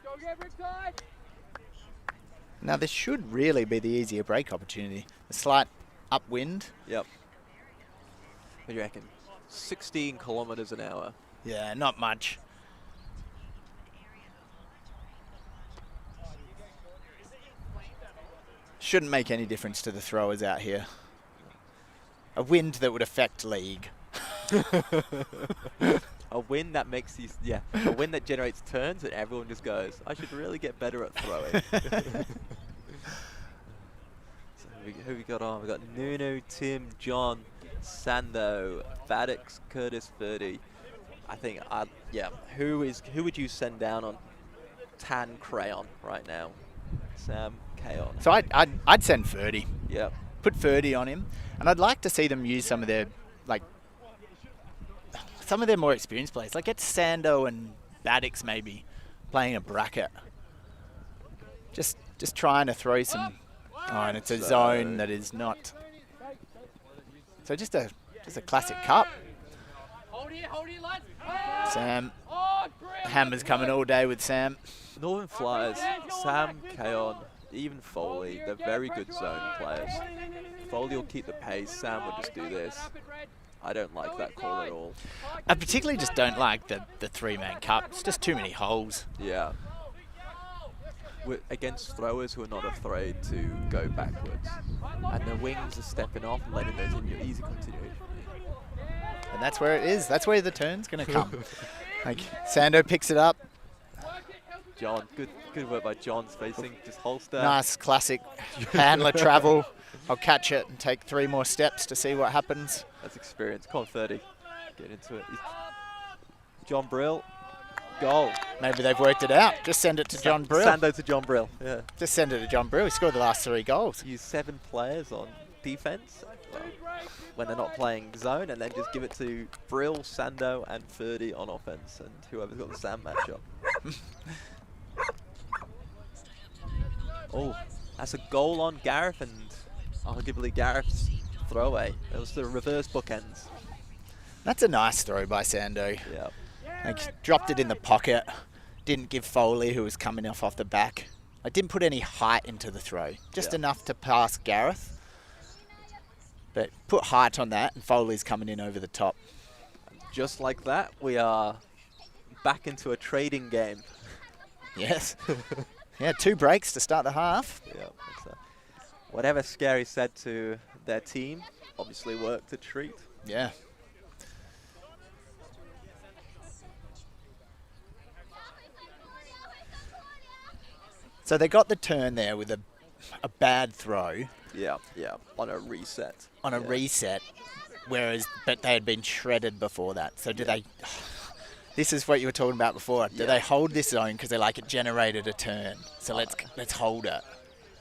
Go get Riptide! Now, this should really be the easier break opportunity. A slight upwind. Yep. What do you reckon? 16 kilometers an hour. Yeah, not much. Shouldn't make any difference to the throwers out here. A wind that would affect league. A wind that makes these, a wind that generates turns and everyone just goes, I should really get better at throwing. So who we got on? We got Nuno, Tim, John, Sando, Vadix, Curtis, Ferdy. I think, who would you send down on Tan Crayon right now? Sam, Kaon. So I'd send Ferdy. Yep. Put Ferdy on him, and I'd like to see them use some of their more experienced players. Like get Sando and Vadix maybe playing a bracket. Just trying to throw some. Oh, and it's a zone that is not. So just a classic cup. Hold here, lads. Sam. Hammer's coming all day with Sam. Northern Flyers, Sam, Kaon, even Foley, they're very good zone players. Foley will keep the pace, Sam will just do this. I don't like that call at all. I particularly just don't like the three-man cup. It's just too many holes. Yeah. Against throwers who are not afraid to go backwards. And the wings are stepping off and letting those in your easy continuation. And that's where it is. That's where the turn's going to come. Like Sando picks it up. John, good work by John, spacing, just holster. Nice classic handler travel. I'll catch it and take 3 more steps to see what happens. That's experience. Come on, 30. Get into it. John Brill. Goal. Maybe they've worked it out. Just send it to John Brill. Sando to John Brill. Yeah. Just send it to John Brill. He scored the last 3 goals. Use 7 players on defense when they're not playing zone, and then just give it to Brill, Sando, and Ferdy on offense, and whoever's got the Sam matchup. Oh, that's a goal on Gareth, and arguably Gareth's throwaway. It was the reverse bookends. That's a nice throw by Sando. Yeah. Like, dropped it in the pocket. Didn't give Foley, who was coming off the back. I didn't put any height into the throw. Just enough to pass Gareth. But put height on that, and Foley's coming in over the top. Just like that, we are back into a trading game. Yes. Yeah, 2 breaks to start the half. Yeah. Whatever Scary said to their team, obviously worked a treat. Yeah. So they got the turn there with a bad throw. Yeah, on a reset. On a reset, but they had been shredded before that. So do they? This is what you were talking about before. Do they hold this zone because they're like it generated a turn? So let's hold it.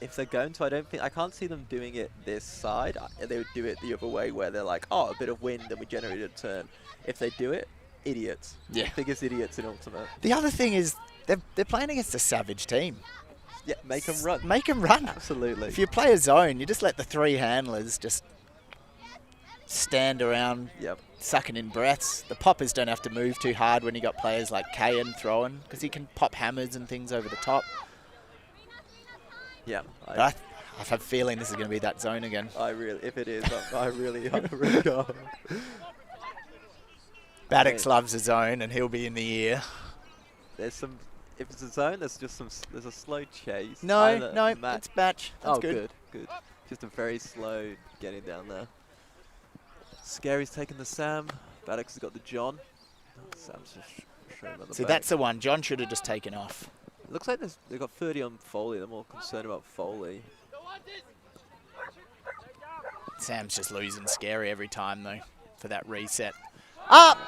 If they're going to, I can't see them doing it this side. They would do it the other way where they're like, oh, a bit of wind and we generated a turn. If they do it, idiots. Yeah. Biggest idiots in Ultimate. The other thing is they're playing against a savage team. Yeah, make them run. Make them run. Absolutely. If you play a zone, you just let the 3 handlers just stand around sucking in breaths. The poppers don't have to move too hard when you got players like Kayan throwing, because he can pop hammers and things over the top. Yeah. I have a feeling this is going to be that zone again. If it is, I really go. Baddox loves a zone, and he'll be in the ear. There's some. If it's a zone, there's a slow chase. No, it's batch. That's good. Good. Just a very slow getting down there. Scary's taking the Sam. Maddox has got the John. Sam's just showing on the See, back. that's the one. John should have just taken off. Looks like they've got 30 on Foley. They're more concerned about Foley. Sam's just losing Scary every time, though, for that reset. Up!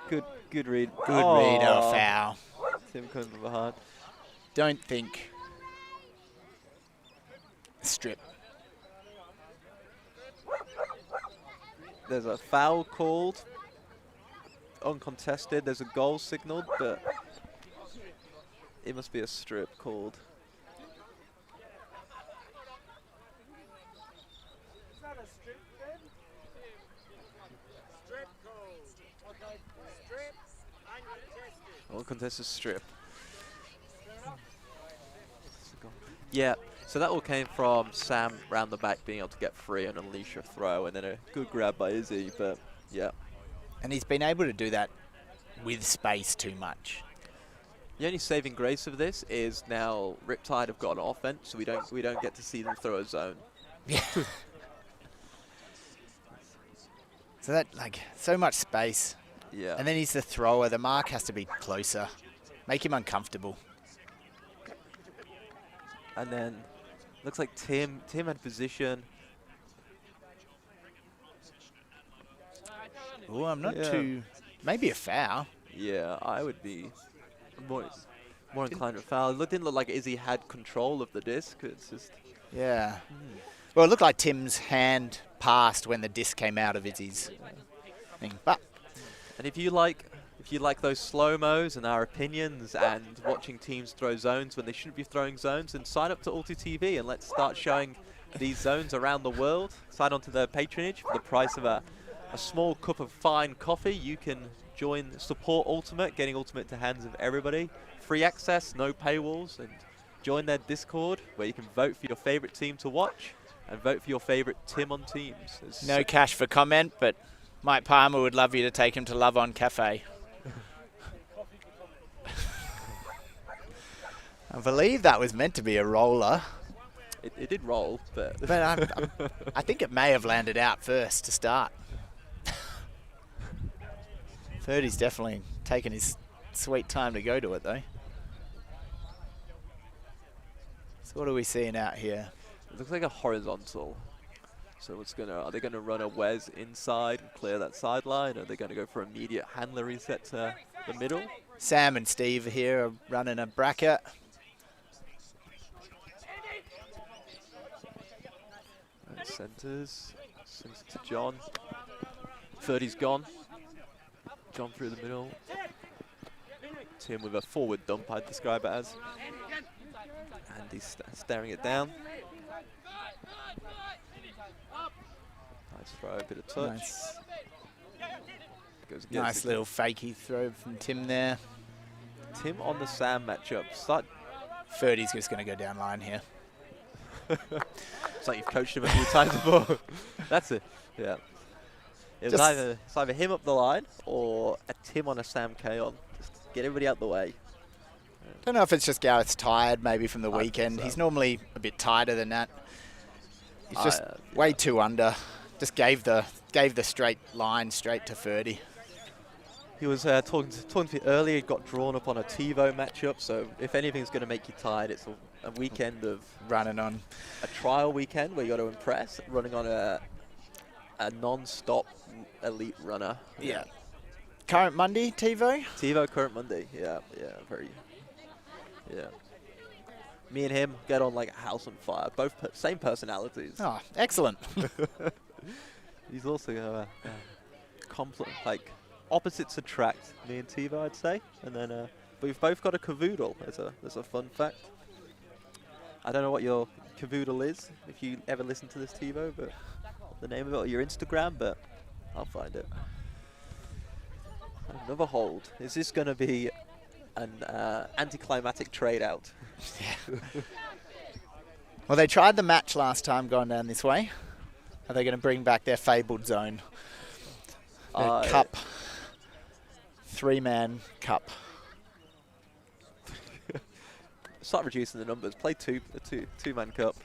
Good read. Good read, oh, foul. Tim coming from behind. Don't think. Strip. There's a foul called. Uncontested. There's a goal signaled, but it must be a strip called. Is that a strip then? Strip called. Okay. Strip uncontested. Uncontested strip. Yeah, so that all came from Sam round the back being able to get free and unleash a throw, and then a good grab by Izzy, but yeah. And he's been able to do that with space too much. The only saving grace of this is now Riptide have got an offense, so we don't get to see them throw a zone. Yeah. So that, like, so much space. Yeah. And then he's the thrower. The mark has to be closer. Make him uncomfortable. And then looks like Tim had position. Oh, I'm not too. Maybe a foul. Yeah, I would be more inclined to foul. It didn't look like Izzy had control of the disc. It's just. Yeah. Well, it looked like Tim's hand passed when the disc came out of Izzy's thing. But. And if you like those slow-mos and our opinions and watching teams throw zones when they shouldn't be throwing zones, then sign up to Ulti TV and let's start showing these zones around the world. Sign on to their patronage for the price of a small cup of fine coffee. You can support Ultimate, getting Ultimate to hands of everybody. Free access, no paywalls, and join their Discord where you can vote for your favorite team to watch and vote for your favorite Tim on teams. No cash for comment, but Mike Palmer would love you to take him to Love On Cafe. I believe that was meant to be a roller. It did roll, but I think it may have landed out first to start. 30's definitely taken his sweet time to go to it, though. So what are we seeing out here? It looks like a horizontal. So are they gonna run a Wes inside and clear that sideline? Or are they gonna go for immediate handler reset to the middle? Sam and Steve here are running a bracket. And centers, sends it to John. 30's gone. John through the middle. Tim with a forward dump, I'd describe it as. And he's staring it down. Nice throw, a bit of touch. Nice, Goes nice little fakey throw from Tim there. Tim on the Sam matchup. 30's just going to go down line here. It's like you've coached him a few times before. That's it. Yeah. It's either him up the line or a Tim on a Sam K on. Just get everybody out the way. Don't know if it's just Gareth's tired maybe from the weekend. So. He's normally a bit tighter than that. He's just way too under. Just gave the straight line straight to 30. He was talking to me earlier. He got drawn up on a TiVo matchup. So if anything's going to make you tired, it's a weekend of running on a trial weekend where you got to impress, running on a non-stop elite runner. Yeah. Current Monday, TiVo? TiVo current Monday. Yeah, very. Yeah. Me and him get on like a house on fire. Both same personalities. Oh, excellent. He's also like opposites attract. Me and TiVo, I'd say. And then we've both got a cavoodle. There's a fun fact. I don't know what your cavoodle is, if you ever listen to this, TiVo, but the name of it or your Instagram, but I'll find it. Another hold. Is this going to be an anticlimactic trade out? Yeah. Well, they tried the match last time going down this way. Are they going to bring back their fabled zone? The cup. 3-man cup. start reducing the numbers. Play two-man cup.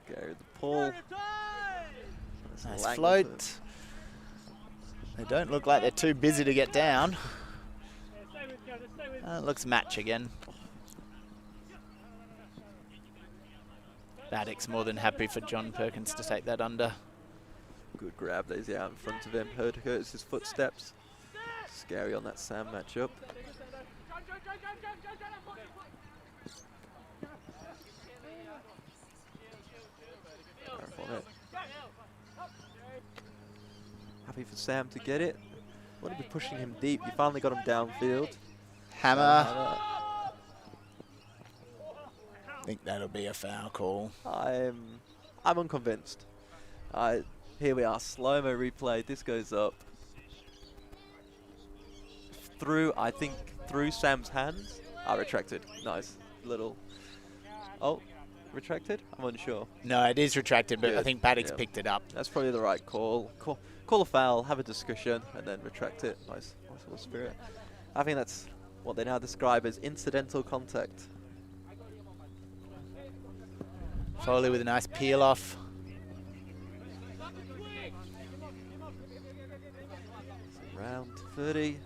Scary with the pull. Nice float. They don't look like they're too busy to get down. It looks match again. Maddox more than happy for John Perkins to take that under. Good grab, there's out in front of him. Heard his footsteps. Scary on that Sam matchup. On it. Happy for Sam to get it. Want to be pushing him deep. You finally got him downfield. Hammer. I think that'll be a foul call. I'm unconvinced. Here we are, slow-mo replay. This goes up I think through Sam's hands. Retracted. Nice little. Oh, retracted? I'm unsure. No, it is retracted, but Good. I think Maddox picked it up. That's probably the right call. Call a foul, have a discussion, and then retract it. Nice little spirit. I think that's what they now describe as incidental contact. Foley with a nice peel off. Round 30.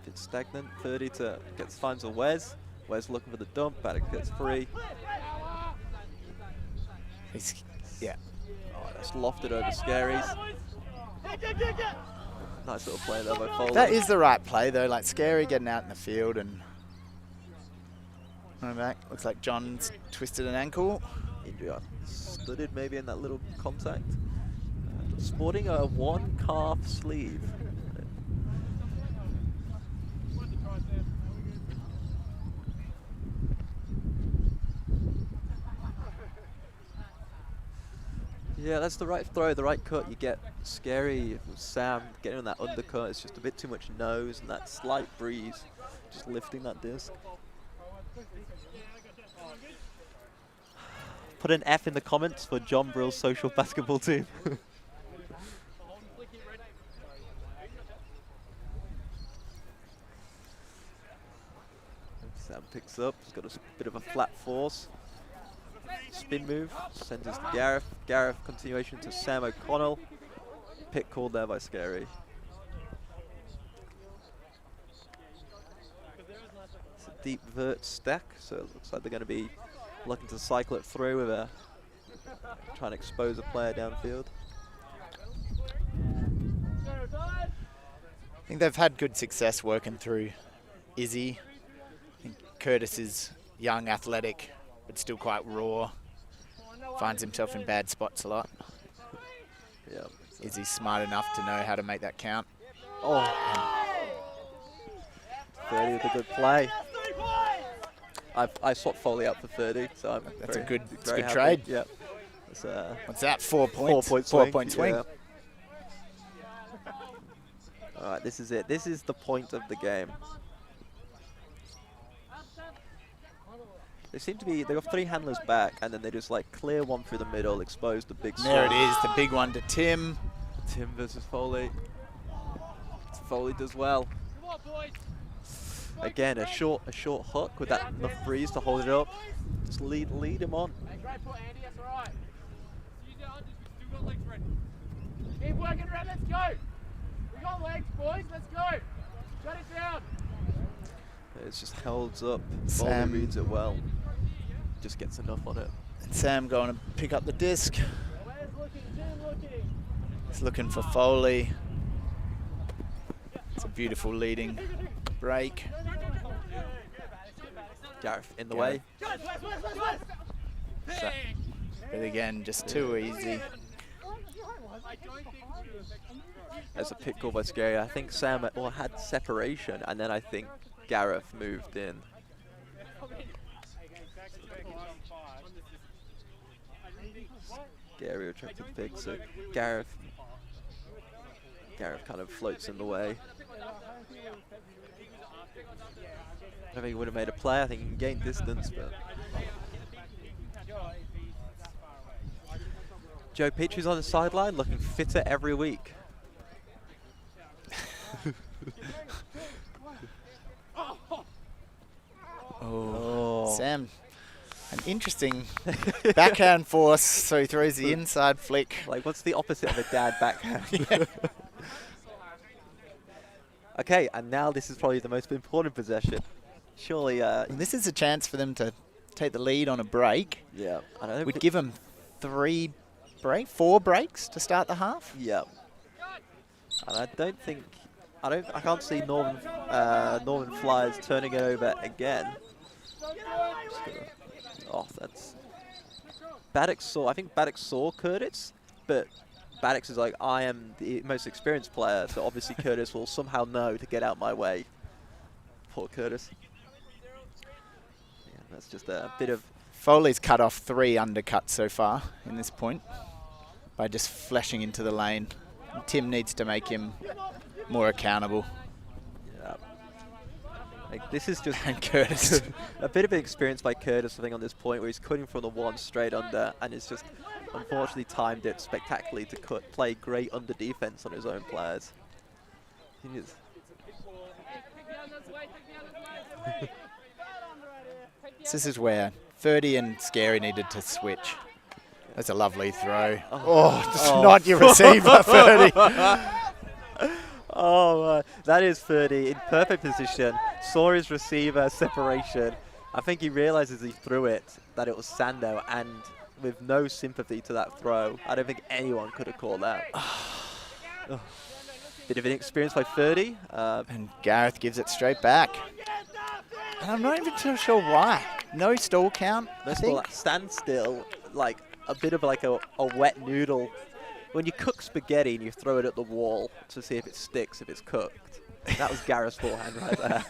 Bit stagnant. 30 to finds a Wes. Wes looking for the dump. Maddox gets free. Yeah. Oh, that's lofted over Scaries. Nice little play there by Foley. That is the right play though. Like Scary getting out in the field and running back. Looks like John's twisted an ankle. Injury studded maybe in that little contact. Sporting a one calf sleeve. Yeah, that's the right throw, the right cut. You get Scary, Sam getting on that undercut. It's just a bit too much nose and that slight breeze, just lifting that disc. Put an F in the comments for John Brill's social basketball team. Sam picks up, he's got a bit of a flat force. Spin move, sends us to Gareth. Gareth continuation to Sam O'Connell. Pick called there by Scary. It's a deep vert stack, so it looks like they're going to be looking to cycle it through with a trying to expose a player downfield. I think they've had good success working through Izzy. I think Curtis is young, athletic, but still quite raw. Finds himself in bad spots a lot. Yeah. Izzy's smart enough to know how to make that count. Oh. 30 with a good play. I swapped Foley out for 30, so I'm That's very, a good, very happy. trade. Yep. What's that? 4 points. 4 point swing. Yeah. All right, this is it. This is the point of the game. They seem to be, they got 3 handlers back, and then they just like clear one through the middle, expose the big There it swing. is, the big one to Tim. Tim versus Foley. Foley does well. Again, a short hook with that enough breeze to hold it up. Just lead him on. Great put, Andy, that's all right. Use your unders, we've still got legs ready. Keep working around, let's go. We got legs, boys, let's go. Shut it down. It just holds up. Sam Foley reads it well. Just gets enough on it. And Sam going to pick up the disc. He's looking for Foley. It's a beautiful leading break. Gareth in the way. But again, just too easy. There's a pick call by Scary. I think Sam had separation, and then I think Gareth moved in. Scary retracted pick, so Gareth kind of floats in the way. I don't think he would have made a play. I think he can gain distance, but Joe Petru's on the sideline looking fitter every week. Oh, Sam, an interesting backhand force, so he throws the inside flick. Like, what's the opposite of a dad backhand? Okay, and now this is probably the most important possession. Surely... And this is a chance for them to take the lead on a break. Yeah. I don't We'd give them 4 breaks to start the half. Yeah. And I don't think... I can't see Northern Flyers turning it over again. Oh, that's... I think Baddock saw Curtis, but Baddock is like, I am the most experienced player, so obviously Curtis will somehow know to get out my way. Poor Curtis. Yeah, that's just a bit of... Foley's cut off 3 undercuts so far in this point by just flashing into the lane. Tim needs to make him more accountable. Yeah. Like, this is just and Curtis. a bit of an experience by Curtis, I think, on this point where he's cutting from the 1 straight under, and it's just unfortunately timed it spectacularly to play great under defense on his own players. He is. This is where Ferdy and Scary needed to switch. That's a lovely throw. Oh, not your receiver, Ferdy. Oh, that is Ferdy in perfect position. Saw his receiver separation. I think he realizes he threw it, that it was Sando, and with no sympathy to that throw, I don't think anyone could have called that. Bit of an experience by Ferdy. And Gareth gives it straight back. And I'm not even too sure why. No stall count, I think. Stand still, like a bit of like a wet noodle. When you cook spaghetti and you throw it at the wall to see if it sticks, if it's cooked. That was Gareth's forehand right there.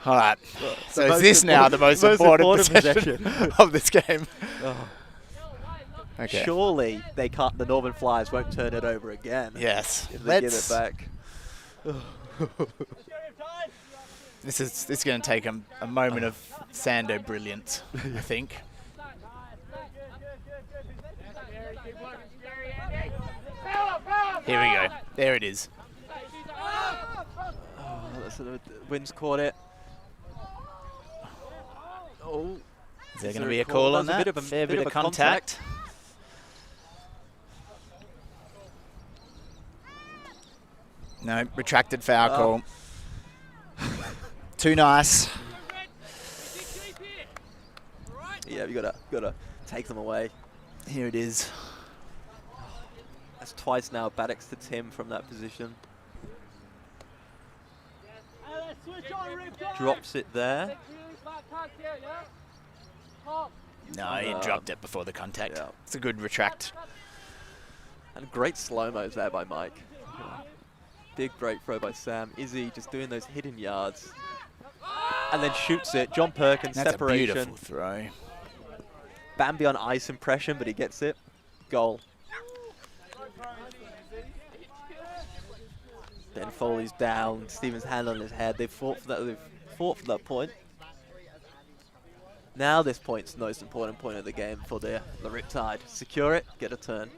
All right. So is this now the most important possession of this game? Oh. Okay. Surely they can't. The Northern Flyers won't turn it over again. Yes. If they give it back. This is going to take a moment of Sando brilliance, I think. Here we go. There it is. Oh, Wind's caught it. Oh, is there going to be a call on that? Fair bit of contact. No, retracted foul call. Too nice. Yeah, you gotta take them away. Here it is. That's twice now. Baddock's to Tim from that position. Drops it there. No, he dropped it before the contact. Yeah. It's a good retract. And great slow-mos there by Mike. Big break throw by Sam. Izzy just doing those hidden yards. And then shoots it. John Perkins, That's separation. A beautiful throw. Bambi on ice impression, but he gets it. Goal. Ben Foley's down. Stephen's hand on his head. They fought for that. They've fought for that point. Now this point's the most important point of the game for the Riptide. Secure it, get a turn.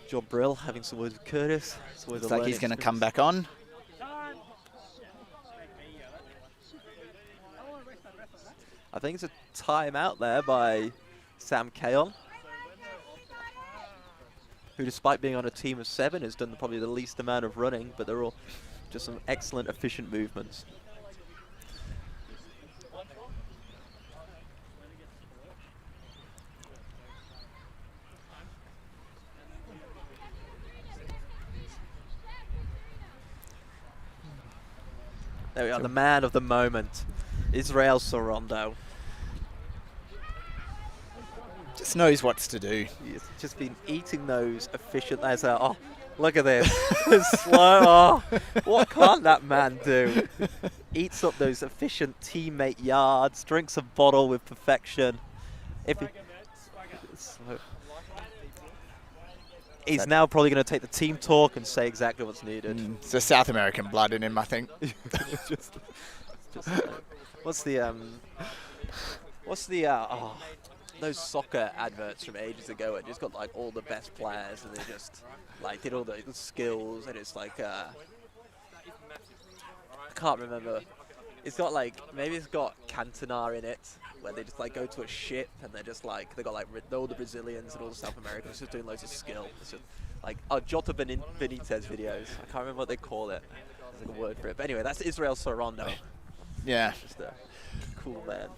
John Brill having some words with Curtis. Looks like he's going to come back on. I think it's a timeout there by Sam Kayon, who despite being on a team of 7 has done probably the least amount of running, but they're all just some excellent, efficient movements. There we are, the man of the moment, Israel Sorondo. Just knows what to do. He's just been eating those efficient. Oh, look at this. Slow. Oh, what can't that man do? Eats up those efficient teammate yards, drinks a bottle with perfection. He's now probably going to take the team talk and say exactly what's needed. It's the South American blood in him, I think. what's the those soccer adverts from ages ago. It just got like all the best players, and they just like did all the skills, and it's like I can't remember. It's got like maybe it's got Cantona in it, where they just like go to a ship and they're just like they got like all the Brazilians and all the South Americans just doing loads of skill. It's just like Jota Benitez videos. I can't remember what they call it. There's like a word for it. But anyway, that's Israel Sorondo. Yeah. Just a cool man.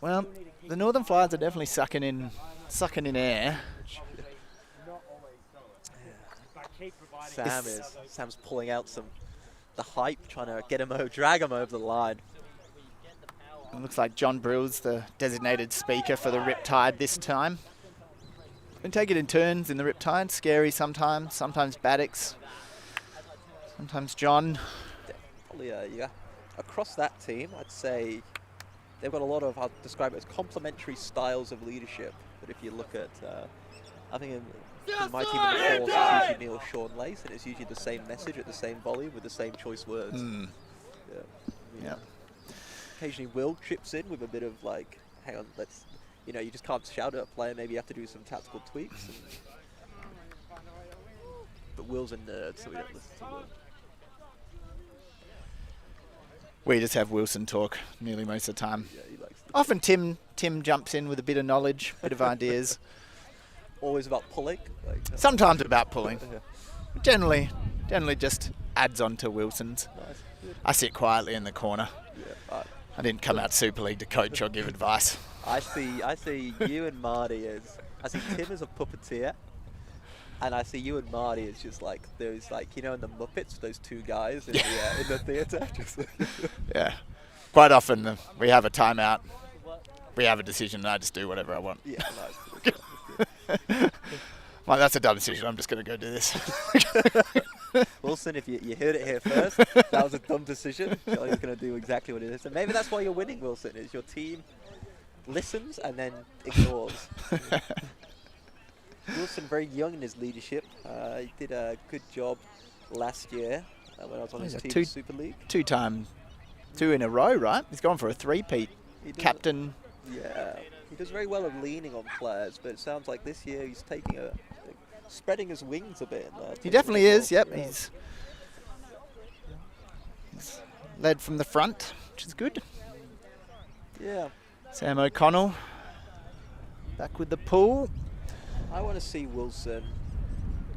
Well, the Northern Flyers are definitely sucking in air. Sam's pulling out the hype, trying to drag him over the line. It looks like John Brill's the designated speaker for the Riptide this time. We take it in turns in the Riptide. Scary sometimes Maddox, sometimes John. Probably, yeah. Across that team, I'd say they've got a lot of, I'll describe it as complementary styles of leadership. But if you look at, I think in my team in the force, it's usually Neil, Sean, Lace, and it's usually the same message at the same volume with the same choice words. Yeah. Occasionally Will chips in with a bit of like, hang on, let's, you just can't shout at a player, maybe you have to do some tactical tweaks. But Will's a nerd, so we don't listen to Will. We just have Wilson talk nearly most of the time. Yeah, he likes Often Tim jumps in with a bit of knowledge, bit of ideas. Always about pulling? Sometimes about pulling. Generally just adds on to Wilson's. Nice. I sit quietly in the corner. Yeah, I didn't come out Super League to coach or give advice. I see you and Marty as, I see Tim as a puppeteer, and I see you and Marty as just like those, like, in the Muppets, those two guys in the theatre. Yeah. Quite often we have a timeout, we have a decision, and I just do whatever I want. Yeah, nice. Well, that's a dumb decision. I'm just going to go do this. Wilson, if you heard it here first, that was a dumb decision. Charlie's going to do exactly what it is. And maybe that's why you're winning, Wilson, is your team listens and then ignores. Wilson, very young in his leadership. He did a good job last year when I was on his team in Super League. Two in a row, right? He's gone for a three-peat. Captain. Yeah. He does very well at leaning on players, but it sounds like this year he's taking spreading his wings a bit. He definitely is, yep. Yeah. He's led from the front, which is good. Yeah. Sam O'Connell back with the pull. I want to see Wilson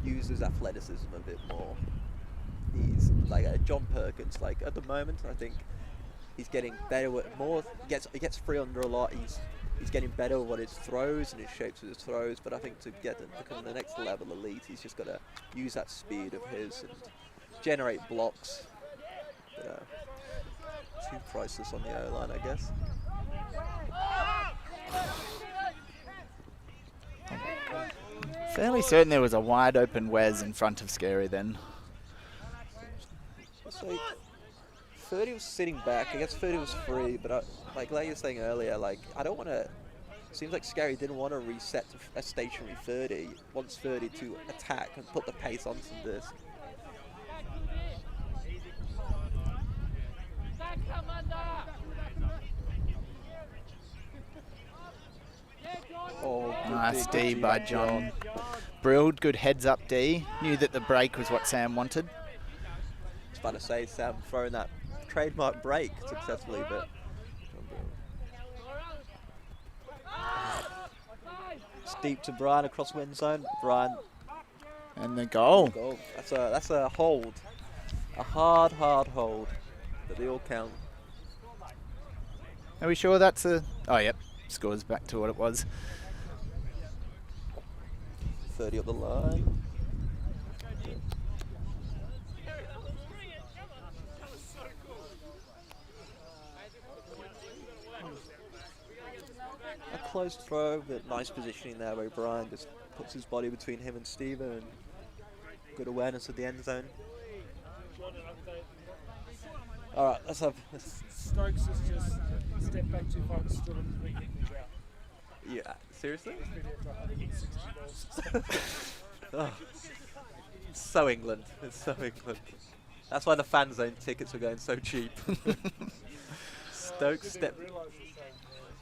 use his athleticism a bit more. He's like John Perkins. Like at the moment, I think he's getting better with more. He gets free under a lot. He's getting better with his throws and his shapes of his throws, but I think to become the next level elite, he's just got to use that speed of his and generate blocks. Too priceless on the O-line, I guess. Fairly certain there was a wide open Wes in front of Scary then. So 30 was sitting back. I guess 30 was free, but like you were saying earlier, like I don't want to. Seems like Scary didn't want to reset to a stationary 30. Wants 30 to attack and put the pace onto this. Oh, nice D by John. Brilled, good heads up D. Knew that the break was what Sam wanted. I was about to say Sam throwing that trademark break successfully, but it's deep to Brian across wind zone. Brian and the goal. That's a hold, a hard hold, but they all count. Are we sure that's a? Oh, yep. Scores back to what it was. 30 up the line. A close throw, but nice positioning there where Brian just puts his body between him and Steven, and good awareness of the end zone. All right, let's have. Stokes has just stepped back too far and stood on the big things out. Yeah, seriously? I think it's 60 balls. Oh, so England. It's so England. That's why the fan zone tickets were going so cheap. Stokes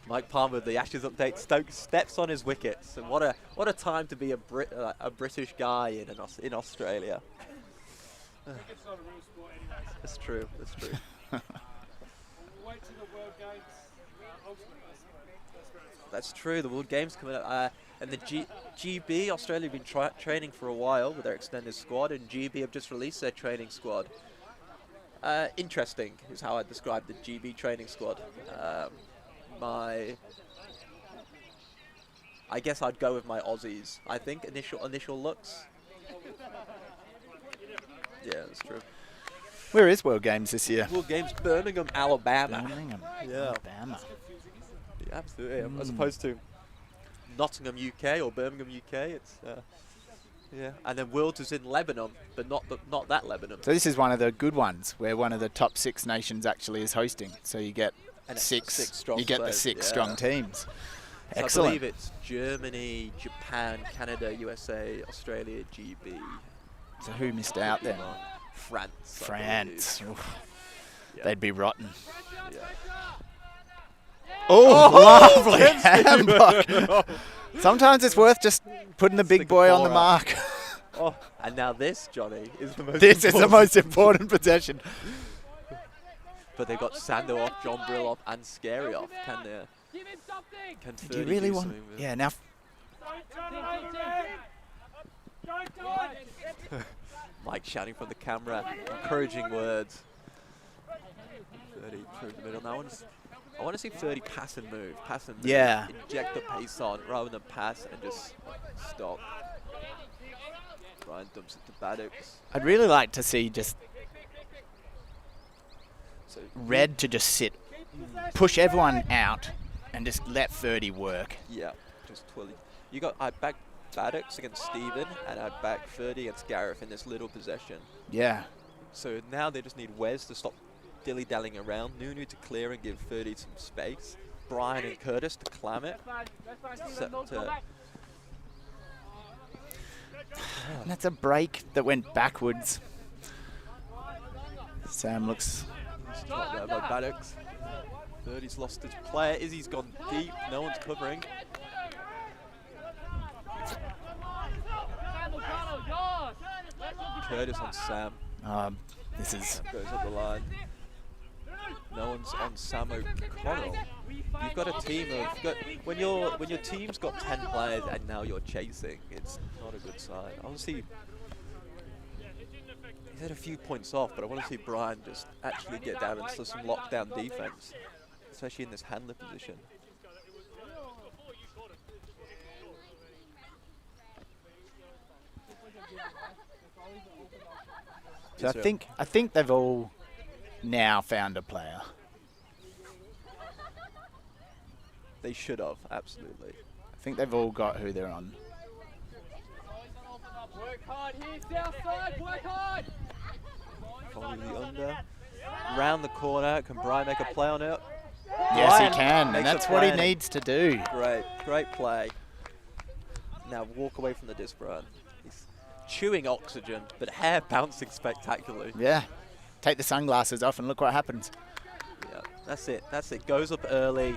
Mike Palmer with the Ashes update. Stokes steps on his wickets. And what a time to be a British guy in Australia. Cricket's not a real sport anyway. That's true. That's true. We'll wait till the World Games. Ultimately, that's where it's on. That's true. The World Games coming up, and the GB Australia have been training for a while with their extended squad, and GB have just released their training squad. Interesting is how I describe the GB training squad. I guess I'd go with my Aussies. I think initial looks. Yeah, that's true. Where is World Games this year? World Games, Birmingham, Alabama. Birmingham, Yeah. Alabama. Yeah, absolutely. As opposed to Nottingham, UK, or Birmingham, UK. It's yeah. And then Worlds is in Lebanon, but not that Lebanon. So this is one of the good ones where one of the top 6 nations actually is hosting. So you get And six strong you get the players, 6 yeah. strong teams. So Excellent. I believe it's Germany, Japan, Canada, USA, Australia, GB. So who missed out then? France. I France. believe. Oof. Yeah. They'd be rotten. Yeah. Oh, lovely handball. Sometimes it's worth just putting the big Stick boy the on the ball out. mark. Oh, and now this, Johnny, is the most This is the important. most important possession. But they've got Sando off, John Brill off, and Scary off. Can they? Give him something. Can Did you 30 really do want? something with it? Yeah, now Mike shouting from the camera, encouraging words. 30 through the middle. Now I want to see 30 pass and move. Pass and move. Yeah. Inject the pace on rather than pass and just stop. Brian dumps it to Baddocks. I'd really like to see just So Red to just sit, push everyone out, and just let 30 work. yeah, just twirly. I back Baddocks against Stephen, and I back 30 against Gareth in this little possession. Yeah. So now they just need Wes to stop dilly-dallying around, Nunu to clear and give 30 some space, Brian and Curtis to clam it. And that's a break that went backwards. Sam looks. Shot there by Baddocks. 30's lost his player. Izzy's gone deep. No one's covering. Curtis on Sam. This is. Sam goes up the line. No one's on Sam O'Connell. You've got a team of when your team's got 10 players and now you're chasing. It's not a good sign. Obviously, he's had a few points off, but I want to see Brian just actually get down into some lockdown defense, especially in this handler position. So I think they've all now found a player. They should have, absolutely. I think they've all got who they're on. Work hard here, Southside, work hard! Probably the under. Round the corner, can Brian make a play on it? Yes, he Brian can, makes and a that's what he play. needs to do. Great play. Now walk away from the disc, Brian. He's chewing oxygen, but hair bouncing spectacularly. Yeah. Take the sunglasses off and look what happens. Yeah, that's it. Goes up early,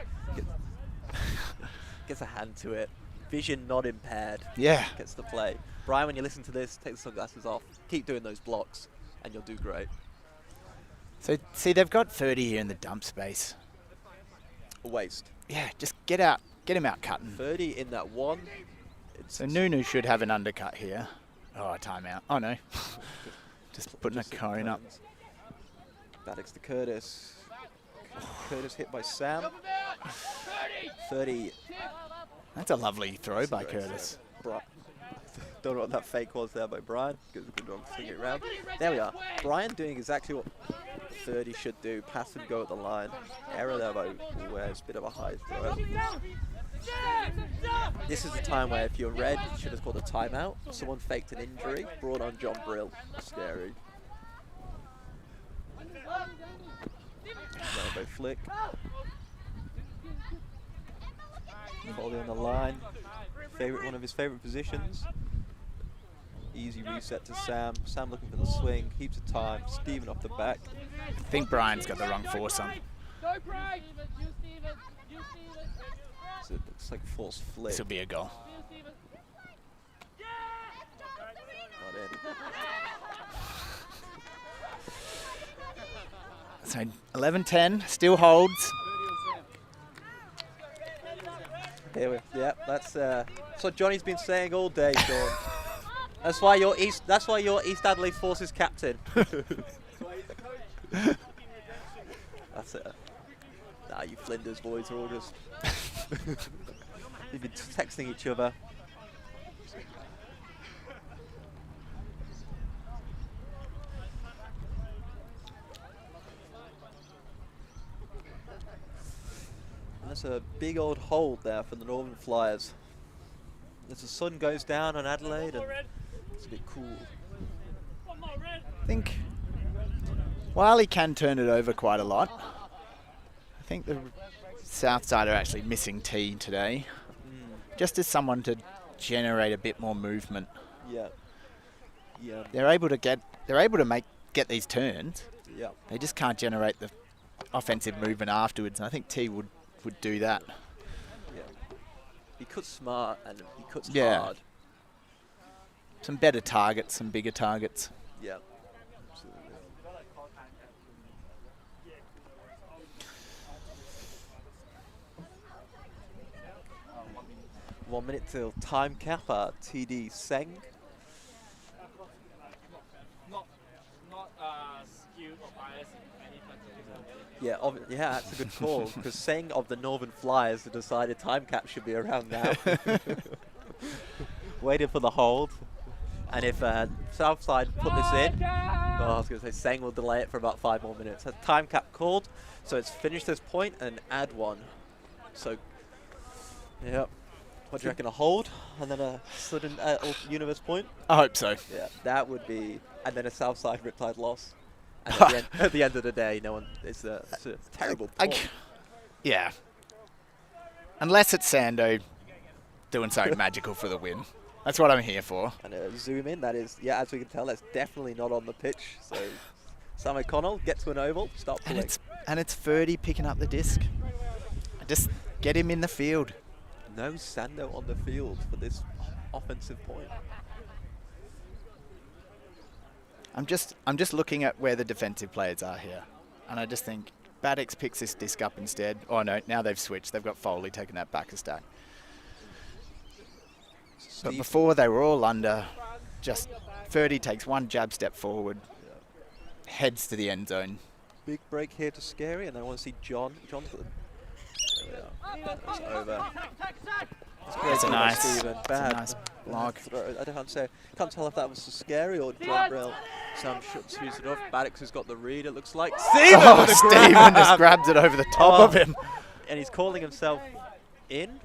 gets a hand to it. Vision not impaired. Yeah. Gets the play. Brian, when you listen to this, take the sunglasses off. Keep doing those blocks, and you'll do great. So, see, they've got 30 here in the dump space. A waste. Yeah, just get out. Get him out cutting. 30 in that one. So Nunu should have an undercut here. Oh, a timeout. Oh, no. just putting a cone up. Baddocks to Curtis. Curtis hit by Sam. 30. That's a lovely throw by Curtis. Don't know what that fake was there by Brian. Good one to swing it around. There we are. Brian doing exactly what 30 should do. Pass and go at the line. Error there by Wes. Bit of a high throw. This is the time where if you're Red, you should have called a timeout. Someone faked an injury. Brought on John Brill. Scary. Elbow flick. Volley on the line. One of his favourite positions. Easy reset to Sam. Sam looking for the swing. Heaps of time. Stephen off the back. I think Brian's got the wrong foursome. No break! So it looks like force flick. This will be a goal. Not in. So 11-10, still holds. Yeah, that's what Johnny's been saying all day, Sean. That's why you're East Adelaide Forces captain. That's it. Nah, you Flinders boys are all just they've been texting each other. And that's a big old hold there for the Northern Flyers. As the sun goes down on Adelaide, and it's a bit cool. I think while he can turn it over quite a lot, I think the Southside are actually missing T today, just as someone to generate a bit more movement. Yeah. They're able to get these turns. Yeah. They just can't generate the offensive movement afterwards, and I think T would do that. Yeah. He cuts smart and he cuts Yeah. hard. Some better targets, some bigger targets. Yeah. Absolutely. 1 minute till time cap. TD Seng. Not skewed or biased in any particular. Yeah, that's a good call because Seng of the Northern Flyers have decided time cap should be around now. Waiting for the hold. And if Southside put this in, I was going to say Seng will delay it for about 5 more minutes. Has time cap called, so it's finished this point and add 1. So, yeah. What do you reckon, a hold and then a sudden universe point? I hope so. Yeah, that would be, and then a Southside Riptide loss. And at the end of the day, no one. It's a terrible point. Yeah. Unless it's Sando doing something magical for the win. That's what I'm here for. And zoom in, that is, yeah, as we can tell, that's definitely not on the pitch. So Sam O'Connell, get to an oval, start pulling. And it's Ferdy picking up the disc. Just get him in the field. No Sando on the field for this offensive point. I'm just looking at where the defensive players are here. And I just think Madx picks this disc up instead. Oh no, now they've switched. They've got Foley taking that back a stack. But before they were all under, just Ferdy takes one jab step forward, heads to the end zone. Big break here to Scary, and I want to see John. There we are. It's over. It's a nice, Bad block. I can't tell if that was Scary or John Brill. Sam shoots it off. Madx has got the read, it looks like. Stephen! Oh, Stephen just grabs it over the top of him. And he's calling himself in.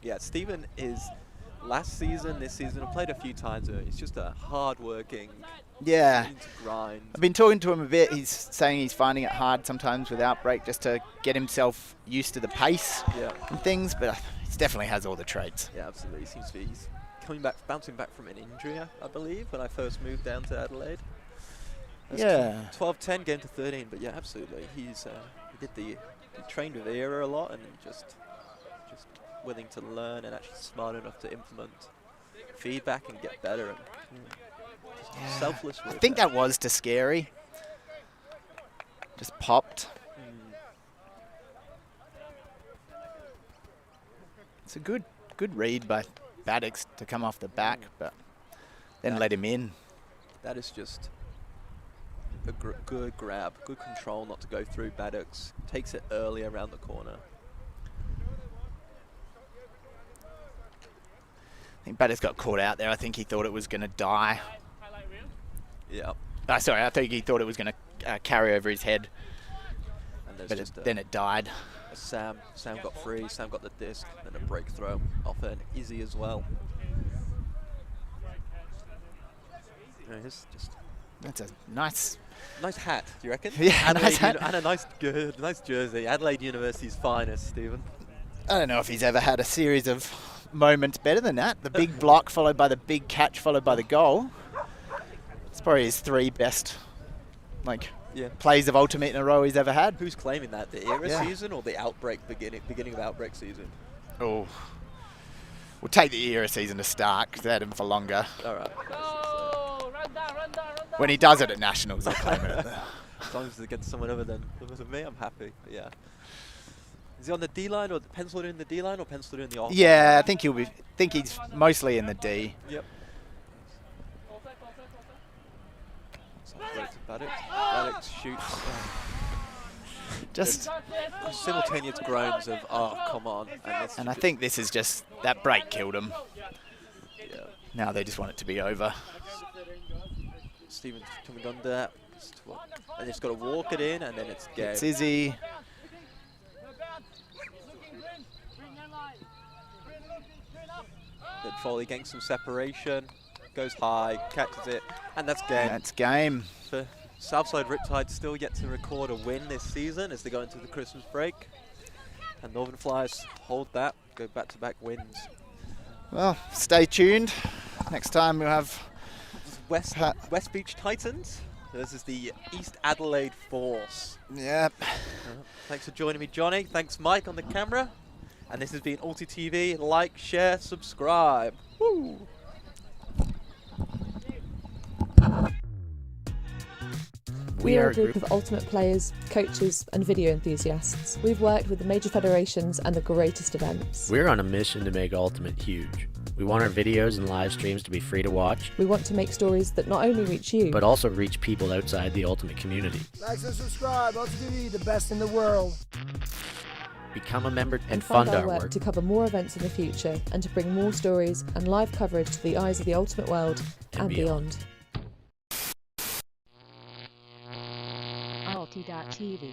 Yeah, Stephen is last season, this season, I played a few times. He's just a hard-working, grind. I've been talking to him a bit. He's saying he's finding it hard sometimes without break just to get himself used to the pace and things, but he definitely has all the traits. Yeah, absolutely. He seems to be bouncing back from an injury, I believe, when I first moved down to Adelaide. That's 12-10 game to 13, but yeah, absolutely. He trained with Era a lot and just willing to learn and actually smart enough to implement feedback and get better and selfless with I think that was to Scary. Just popped. It's a good read by Madx to come off the back, but then let him in. That is just a good grab, good control not to go through Madx. Takes it early around the corner. I think Madx got caught out there. I think he thought it was going to die. Yeah. Sorry, I think he thought it was going to carry over his head. And then it died. Sam got free. Sam got the disc. Then a break throw off an Izzy as well. That's a nice hat. Do you reckon? Yeah, nice hat. And a nice jersey. Adelaide University's finest, Stephen. I don't know if he's ever had a series of moments better than that. The big block followed by the big catch followed by the goal. It's probably his 3 best plays of Ultimate in a row he's ever had. Who's claiming that? The era season or the outbreak beginning of outbreak season? Oh, we'll take the era season to start because they had him for longer. All right. Go! Run down. When he does it at Nationals, they're claiming it. As long as it's against someone other than me, I'm happy. But yeah. Is he on the D line or penciled in the D line or penciled in the off? Yeah, I think he's mostly in the D. Yep. Maddox shoots. Just simultaneous groans of, oh, come on. And I think this is just, that break killed him. Yeah. Now they just want it to be over. Stephen's coming under. And he's got to walk it in, and then it's game. It's Izzy. Then Foley getting some separation. Goes high, catches it, and that's game. That's game. For Southside Riptide still yet to record a win this season as they go into the Christmas break. And Northern Flyers hold that, go back-to-back wins. Well, stay tuned. Next time we'll have West Beach Titans. This is the East Adelaide Force. Yep. Thanks for joining me, Johnny. Thanks, Mike, on the camera. And this has been Ulti TV. Like, share, subscribe. Woo! We are a group of ultimate players, coaches and video enthusiasts. We've worked with the major federations and the greatest events. We're on a mission to make Ultimate huge. We want our videos and live streams to be free to watch. We want to make stories that not only reach you, but also reach people outside the Ultimate community. Like and subscribe, Ultimate TV, the best in the world. Become a member and fund our our work to cover more events in the future and to bring more stories and live coverage to the eyes of the Ultimate world and beyond. Ulti.tv